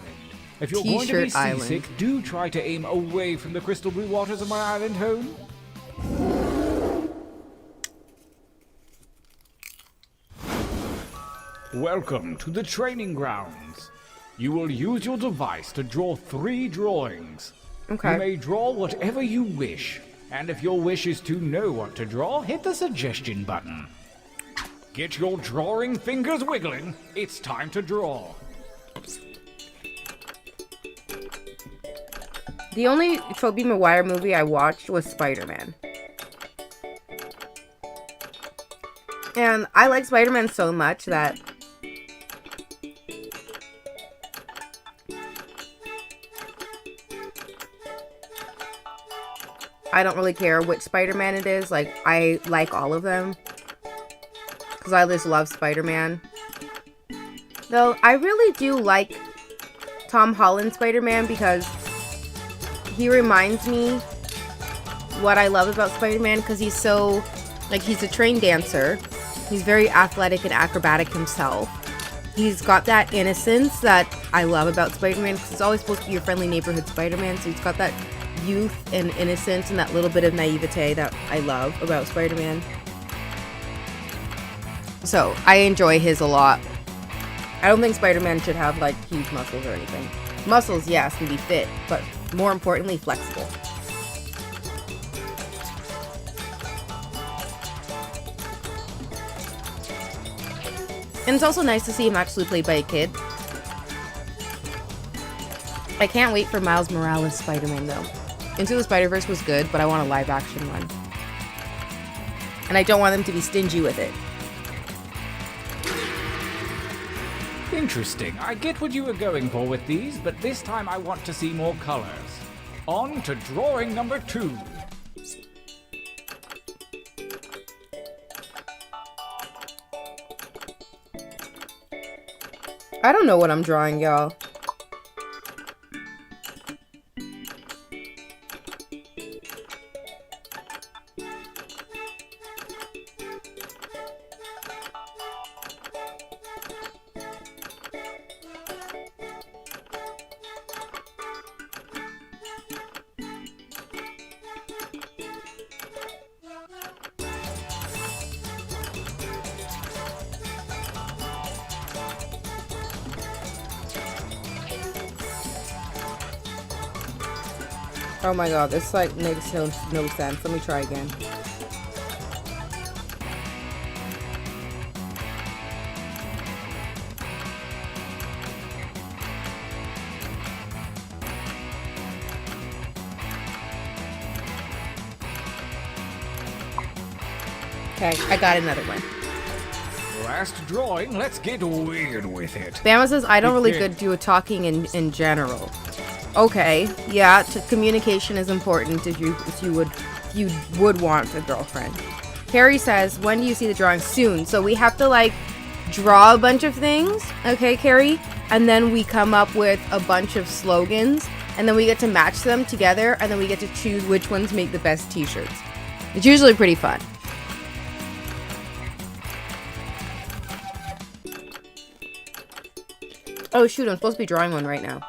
If you're going to be seasick, do try to aim away from the crystal blue waters of my island home. Welcome to the training grounds. You will use your device to draw 3 drawings. Okay. You may draw whatever you wish, and if your wish is to know what to draw, hit the suggestion button. Get your drawing fingers wiggling. It's time to draw. The only Tobey Maguire movie I watched was Spider-Man. And I like Spider-Man so much that I don't really care which Spider-Man it is. Like, I like all of them. Because I just love Spider-Man. Though, I really do like Tom Holland Spider-Man because he reminds me what I love about Spider-Man. Because he's so, like, he's a trained dancer. He's very athletic and acrobatic himself. He's got that innocence that I love about Spider-Man. Because he's always supposed to be your friendly neighborhood Spider-Man. So he's got that youth and innocence and that little bit of naivete that I love about Spider-Man. So, I enjoy his a lot. I don't think Spider-Man should have, like, huge muscles or anything. Muscles, yes, can be fit, but more importantly, flexible. And it's also nice to see him actually played by a kid. I can't wait for Miles Morales Spider-Man, though. Into the Spider-Verse was good, but I want a live-action one. And I don't want them to be stingy with it. Interesting. I get what you were going for with these, but this time I want to see more colors. On to drawing number 2. I don't know what I'm drawing, y'all. Oh my god, this like makes no sense. Let me try again. Okay, I got another one. Last drawing, let's get weird with it. Bama says, I don't really good do talking in general. Okay, yeah, communication is important if you would want a girlfriend. Carrie says, when do you see the drawing? Soon. So we have to like draw a bunch of things, okay, Carrie? And then we come up with a bunch of slogans, and then we get to match them together, and then we get to choose which ones make the best t-shirts. It's usually pretty fun. Oh shoot, I'm supposed to be drawing one right now.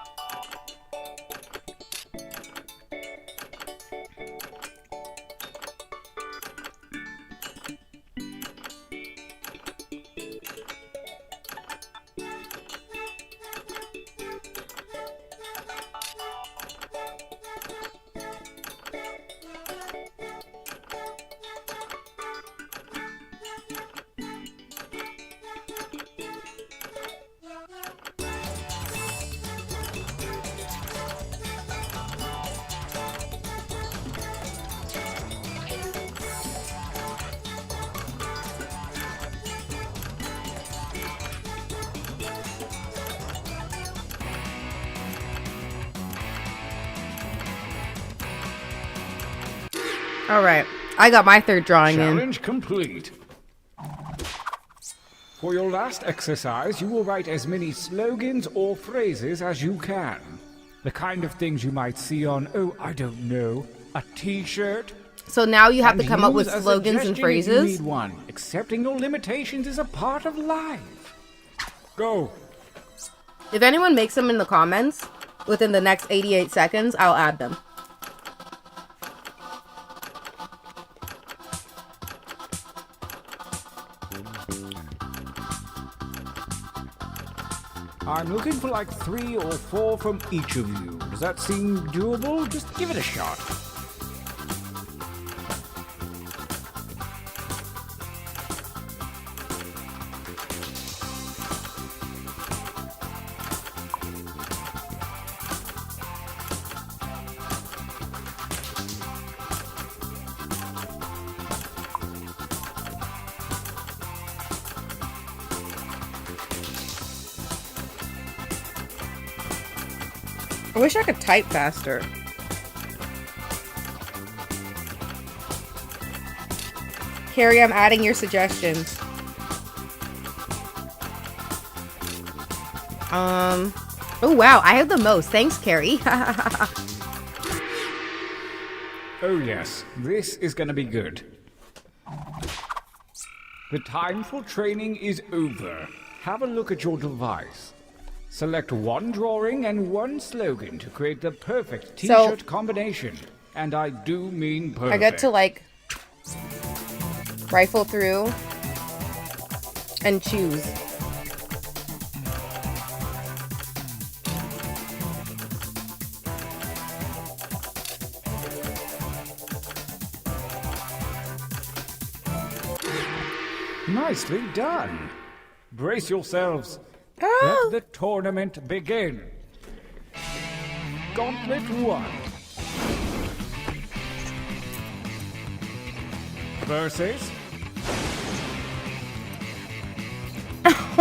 All right, I got my third drawing Challenge complete. For your last exercise, you will write as many slogans or phrases as you can. The kind of things you might see on, oh, I don't know, a t-shirt. So now you have to And come up with use a slogans and suggestion if phrases. You need one. Accepting your limitations is a part of life. Go. If anyone makes them in the comments within the next 88 seconds, I'll add them. I'm looking for like 3 or 4 from each of you. Does that seem doable? Just give it a shot. I wish I could type faster. Carrie, I'm adding your suggestions. Oh wow, I have the most. Thanks, Carrie. Oh yes, this is gonna be good. The time for training is over. Have a look at your device. Select one drawing and one slogan to create the perfect t-shirt combination. And I do mean perfect. I get to like rifle through and choose. Nicely done. Brace yourselves. Oh. Let the tournament begin. Gauntlet 1. Versus...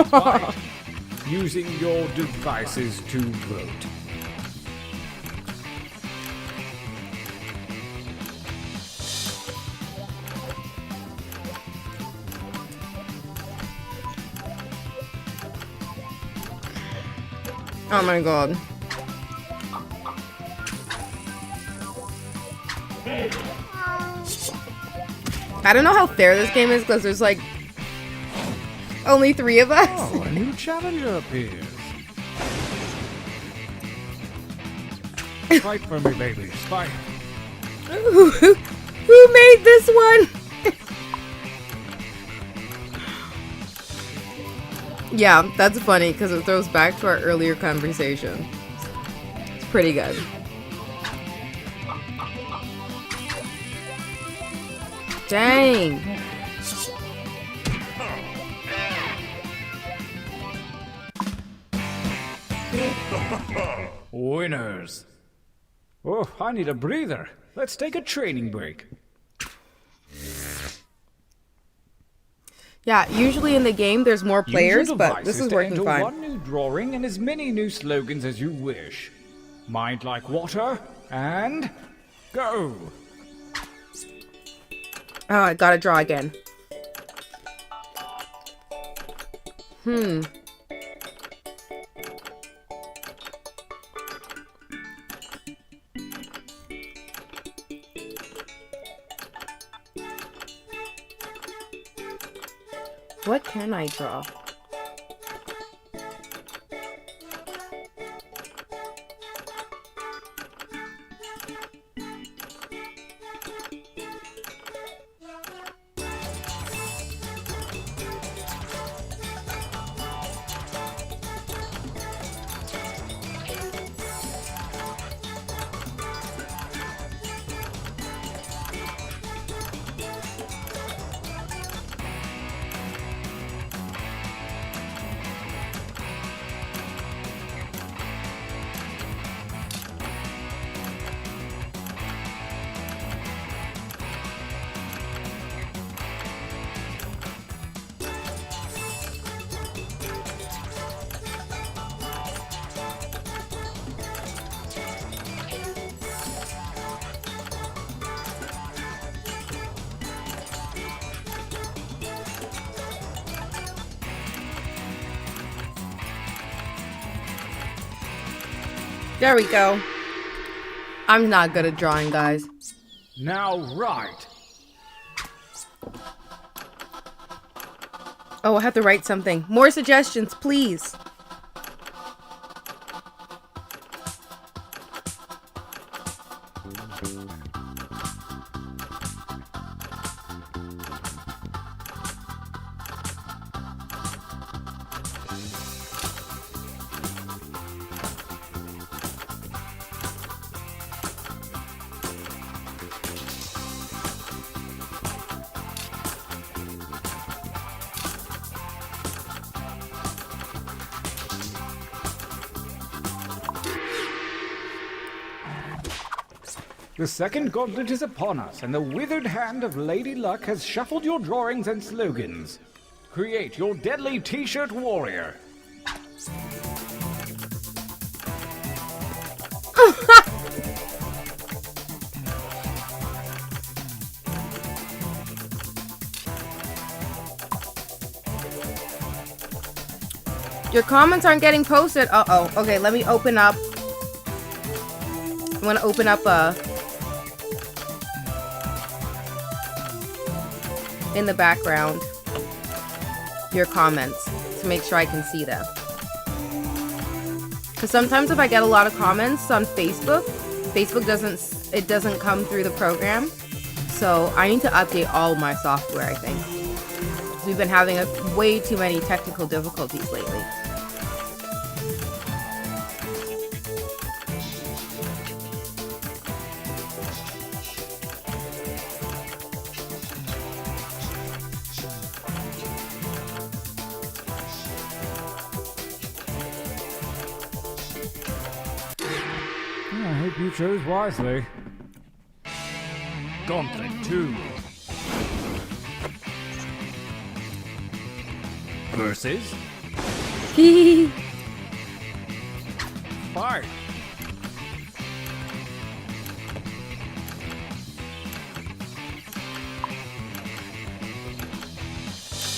Fight. using your devices to vote. Oh my god. I don't know how fair this game is because there's like only 3 of us. Oh, a new challenger appears. Fight for me, baby. Fight. Who made this one? Yeah, that's funny because it throws back to our earlier conversation. It's pretty good. Dang. Winners. Oh, I need a breather. Let's take a training break. Yeah, usually in the game there's more players, Use your but this devices is to working enter fine. one new drawing and as many new slogans as you wish. Mind like water, and go. Oh, I gotta draw again. What can I draw? There we go. I'm not good at drawing, guys. Now write. Oh, I have to write something. More suggestions, please. The second gauntlet is upon us, and the withered hand of Lady Luck has shuffled your drawings and slogans. Create your deadly t-shirt warrior. Your comments aren't getting posted. Uh-oh. Okay, let me open up. I want to open up in the background your comments to make sure I can see them. Because sometimes if I get a lot of comments on Facebook, Facebook doesn't come through the program. So I need to update all my software, I think. We've been having way too many technical difficulties lately. I hope you chose wisely. Gauntlet 2. Versus Fight.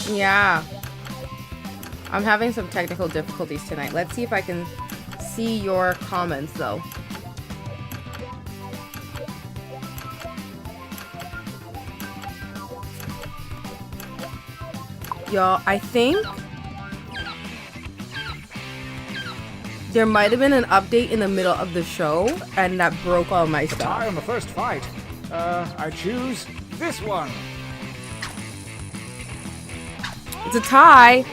Yeah. I'm having some technical difficulties tonight. Let's see if I can see your comments though. Y'all, I think there might have been an update in the middle of the show and that broke all my Tie stuff. on the first fight. I choose this one. It's a tie.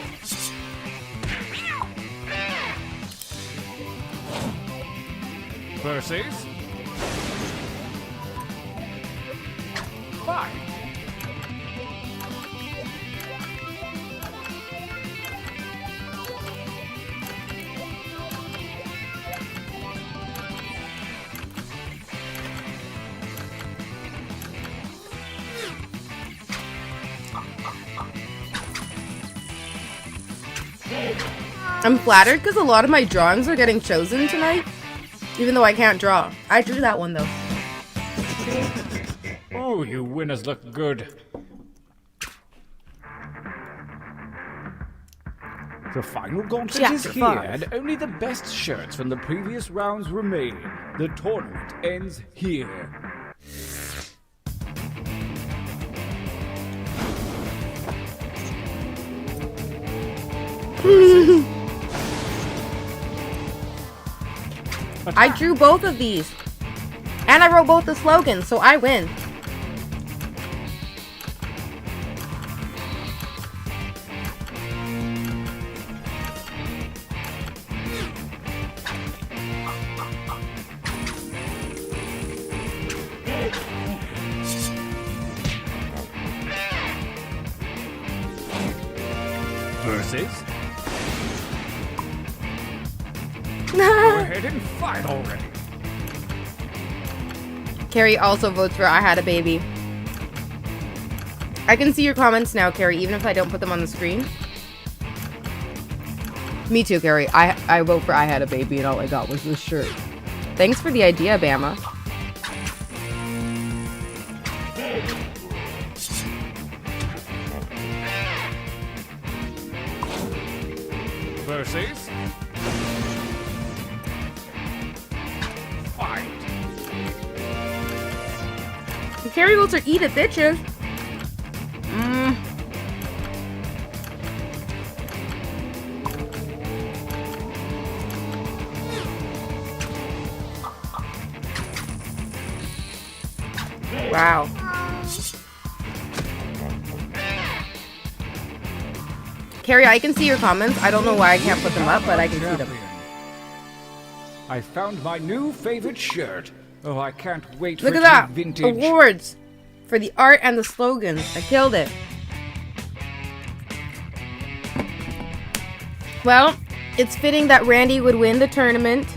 Versus. Fight. I'm flattered because a lot of my drawings are getting chosen tonight, even though I can't draw. I drew that one though. Oh, you winners look good. The final gauntlet is Chapter here, 5. and only the best shirts from the previous rounds remain. The tournament ends here. I drew both of these. And I wrote both the slogans, so I win. Versus. Go ahead and fight already. Carrie also votes for I Had a Baby. I can see your comments now, Carrie, even if I don't put them on the screen. Me too, Carrie. I vote for I Had a Baby and all I got was this shirt. Thanks for the idea, Bama. Versus. Fight. Carrie votes for Eat It, bitches. Wow. Carrie, I can see your comments. I don't know why I can't put them up, but I can see them. I found my new favorite shirt. Oh, I can't wait Look for at it that. to be vintage. Awards for the art and the slogans. I killed it. Well, it's fitting that Randy would win the tournament.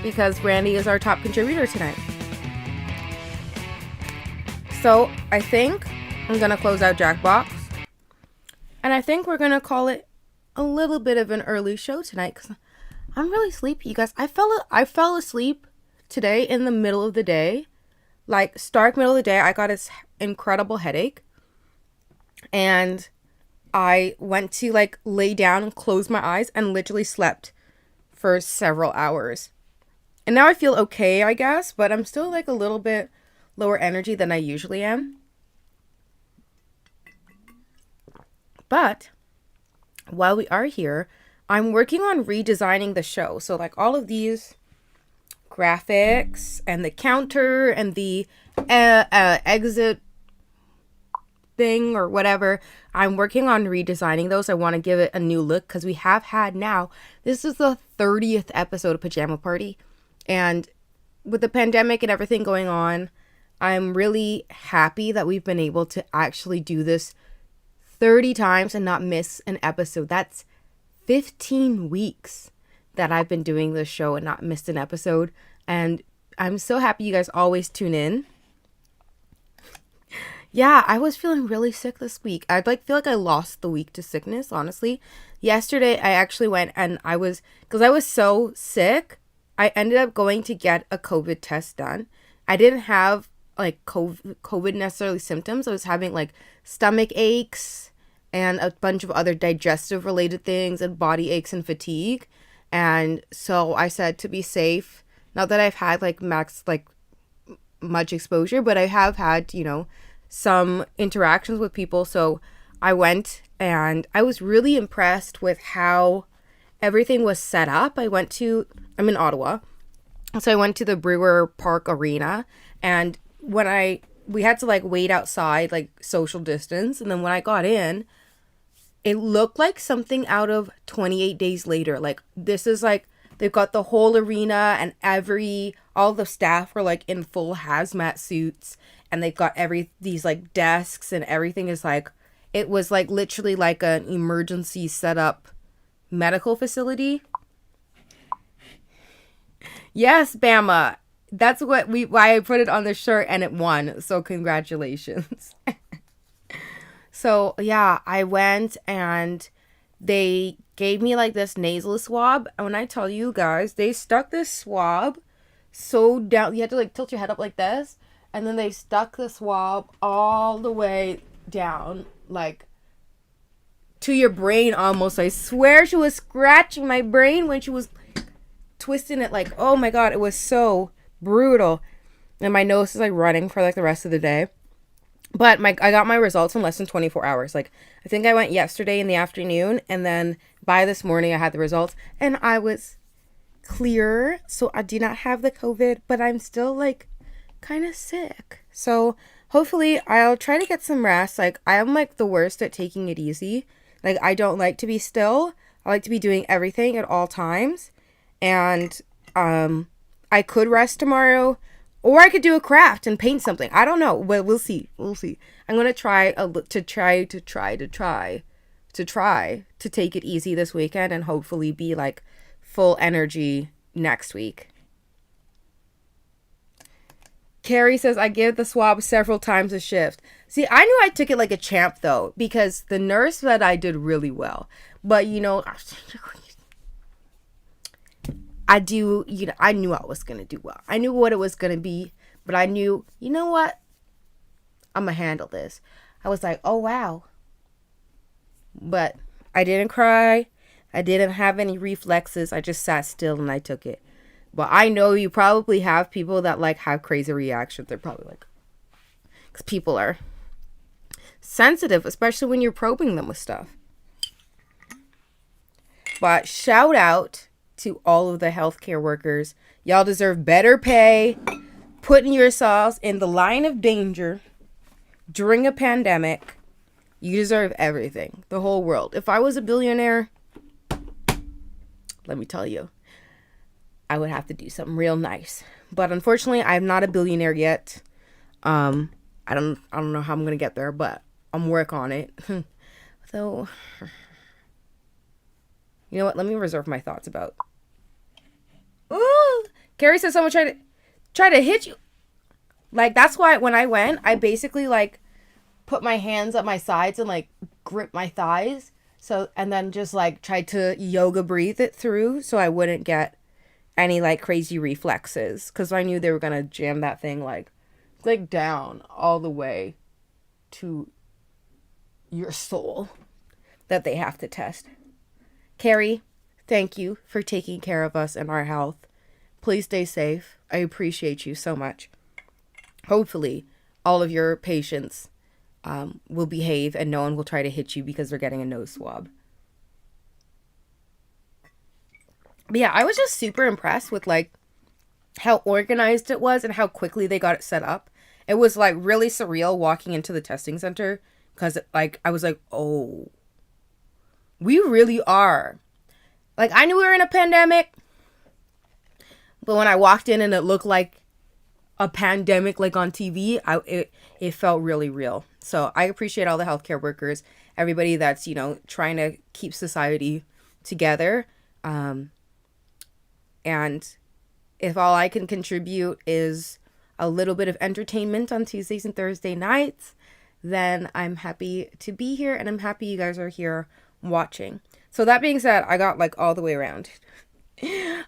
Because Randy is our top contributor tonight. So I think I'm gonna close out Jackbox. And I think we're gonna call it a little bit of an early show tonight because I'm really sleepy, you guys. I fell asleep today in the middle of the day. Like stark middle of the day, I got this incredible headache. And I went to like lay down and close my eyes and literally slept for several hours. And now I feel okay, I guess, but I'm still like a little bit lower energy than I usually am. But while we are here, I'm working on redesigning the show. So like all of these graphics and the counter and the exit thing or whatever, I'm working on redesigning those. I want to give it a new look because we have had now, this is the 30th episode of Pyjama Party. And with the pandemic and everything going on, I'm really happy that we've been able to actually do this 30 times and not miss an episode. That's 15 weeks that I've been doing this show and not missed an episode. And I'm so happy you guys always tune in. Yeah, I was feeling really sick this week. I like feel like I lost the week to sickness, honestly. Yesterday I actually went and because I was so sick, I ended up going to get a COVID test done. I didn't have like COVID necessarily symptoms. I was having like stomach aches and a bunch of other digestive related things and body aches and fatigue. And so I said to be safe, not that I've had like much exposure, but I have had, some interactions with people. So I went and I was really impressed with how everything was set up. I'm in Ottawa. So I went to the Brewer Park Arena, and we had to like wait outside, like social distance. And then when I got in, it looked like something out of 28 Days Later. Like, this is like, they've got the whole arena, and all the staff were like in full hazmat suits, and they've got these like desks, and everything is like, it was like literally like an emergency setup medical facility. Yes, Bama. That's why I put it on the shirt, and it won. So congratulations. So yeah, I went and they gave me like this nasal swab. And when I tell you guys, they stuck this swab so down, you had to like tilt your head up like this. And then they stuck the swab all the way down, like to your brain almost. I swear she was scratching my brain when she was twisting it. Like, oh my God, it was so brutal. And my nose is like running for like the rest of the day. But I got my results in less than 24 hours. Like, I think I went yesterday in the afternoon, and then by this morning I had the results, and I was clear. So I do not have the COVID, but I'm still like kind of sick. So hopefully I'll try to get some rest. Like, I am like the worst at taking it easy. Like, I don't like to be still. I like to be doing everything at all times. And I could rest tomorrow, or I could do a craft and paint something. I don't know. Well, we'll see. We'll see. I'm gonna try to take it easy this weekend, and hopefully be like full energy next week. Carrie says, I give the swab several times a shift. See, I knew I took it like a champ though, because the nurse said I did really well. But I knew I was going to do well. I knew what it was going to be, but I knew, you know what? I'm going to handle this. I was like, oh, wow. But I didn't cry. I didn't have any reflexes. I just sat still and I took it. But I know you probably have people that like have crazy reactions. They're probably like, because people are sensitive, especially when you're probing them with stuff. But shout out to all of the healthcare workers. Y'all deserve better pay, putting yourselves in the line of danger during a pandemic. You deserve everything, the whole world. If I was a billionaire, let me tell you, I would have to do something real nice. But unfortunately, I'm not a billionaire yet. I don't know how I'm gonna get there, but I'm working on it. So, you know what? Let me reserve my thoughts about. Ooh, Carrie said someone try to hit you. Like, that's why when I went, I basically like put my hands up my sides and like grip my thighs. So, and then just like tried to yoga breathe it through so I wouldn't get any like crazy reflexes, because I knew they were gonna jam that thing like down all the way to your soul that they have to test. Carrie, thank you for taking care of us and our health. Please stay safe. I appreciate you so much. Hopefully, all of your patients will behave and no one will try to hit you because they're getting a nose swab. But yeah, I was just super impressed with like how organized it was and how quickly they got it set up. It was like really surreal walking into the testing center, because like I was like, oh, we really are. Like, I knew we were in a pandemic, but when I walked in and it looked like a pandemic like on TV, it felt really real. So I appreciate all the healthcare workers, everybody that's, trying to keep society together. And if all I can contribute is a little bit of entertainment on Tuesdays and Thursday nights, then I'm happy to be here, and I'm happy you guys are here watching. So that being said, I got like all the way around.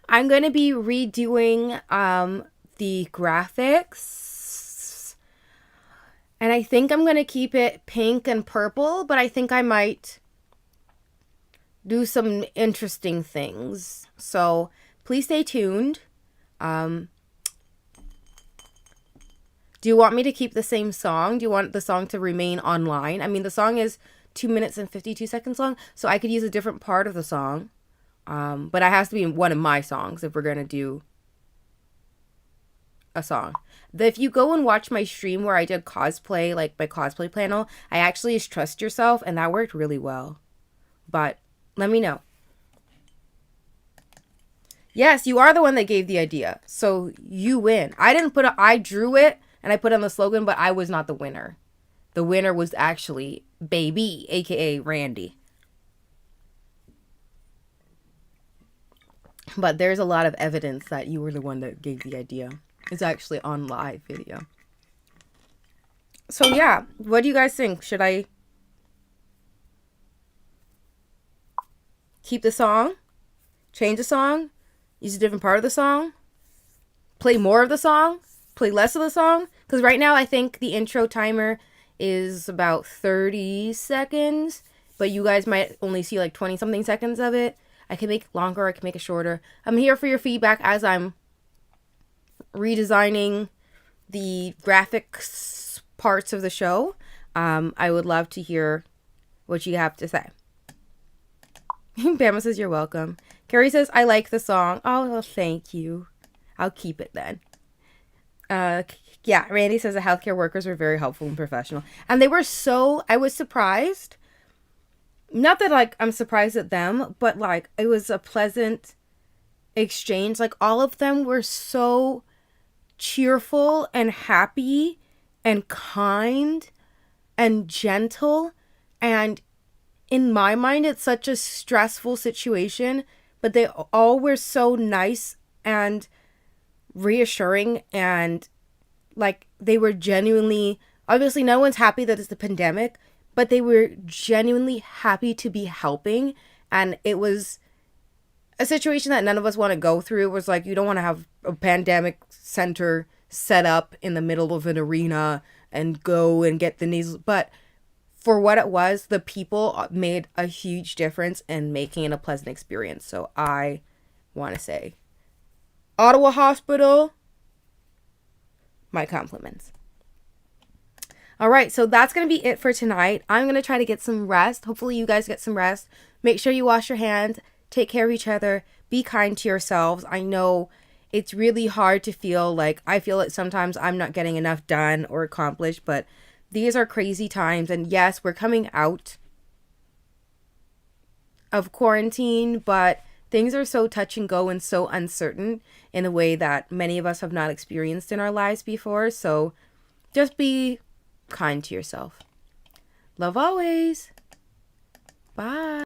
I'm going to be redoing the graphics. And I think I'm going to keep it pink and purple, but I think I might do some interesting things. So please stay tuned. Do you want me to keep the same song? Do you want the song to remain online? I mean, the song is 2 minutes and 52 seconds long, so I could use a different part of the song. But it has to be one of my songs if we're going to do a song. If you go and watch my stream where I did cosplay, like my cosplay panel, I actually used Trust Yourself, and that worked really well. But let me know. Yes, you are the one that gave the idea, so you win. I drew it and I put on the slogan, but I was not the winner. The winner was actually Baby, aka Randy. But there's a lot of evidence that you were the one that gave the idea. It's actually on live video. So yeah, what do you guys think? Should I keep the song? Change the song? Use a different part of the song? Play more of the song? Play less of the song? Because right now I think the intro timer is about 30 seconds. But you guys might only see like 20 something seconds of it. I can make it longer, I can make it shorter. I'm here for your feedback as I'm redesigning the graphics parts of the show. I would love to hear what you have to say. Bama says you're welcome. Carrie says, I like the song. Oh, well, thank you. I'll keep it then. Yeah, Randy says the healthcare workers were very helpful and professional. And they were I was surprised. Not that, like, I'm surprised at them, but, like, it was a pleasant exchange. Like, all of them were so cheerful and happy and kind and gentle. And in my mind, it's such a stressful situation, but they all were so nice and reassuring, and, like, they were genuinely, obviously no one's happy that it's the pandemic, but they were genuinely happy to be helping. And it was a situation that none of us want to go through. It was like, you don't want to have a pandemic center set up in the middle of an arena and go and get the nasal. But for what it was, the people made a huge difference in making it a pleasant experience. So I want to say, Ottawa Hospital, my compliments. All right, so that's going to be it for tonight. I'm going to try to get some rest. Hopefully you guys get some rest. Make sure you wash your hands. Take care of each other. Be kind to yourselves. I know it's really hard to feel like, I feel it sometimes I'm not getting enough done or accomplished, but these are crazy times. And yes, we're coming out of quarantine, but things are so touch and go and so uncertain in a way that many of us have not experienced in our lives before. So just be kind to yourself. Love always. Bye.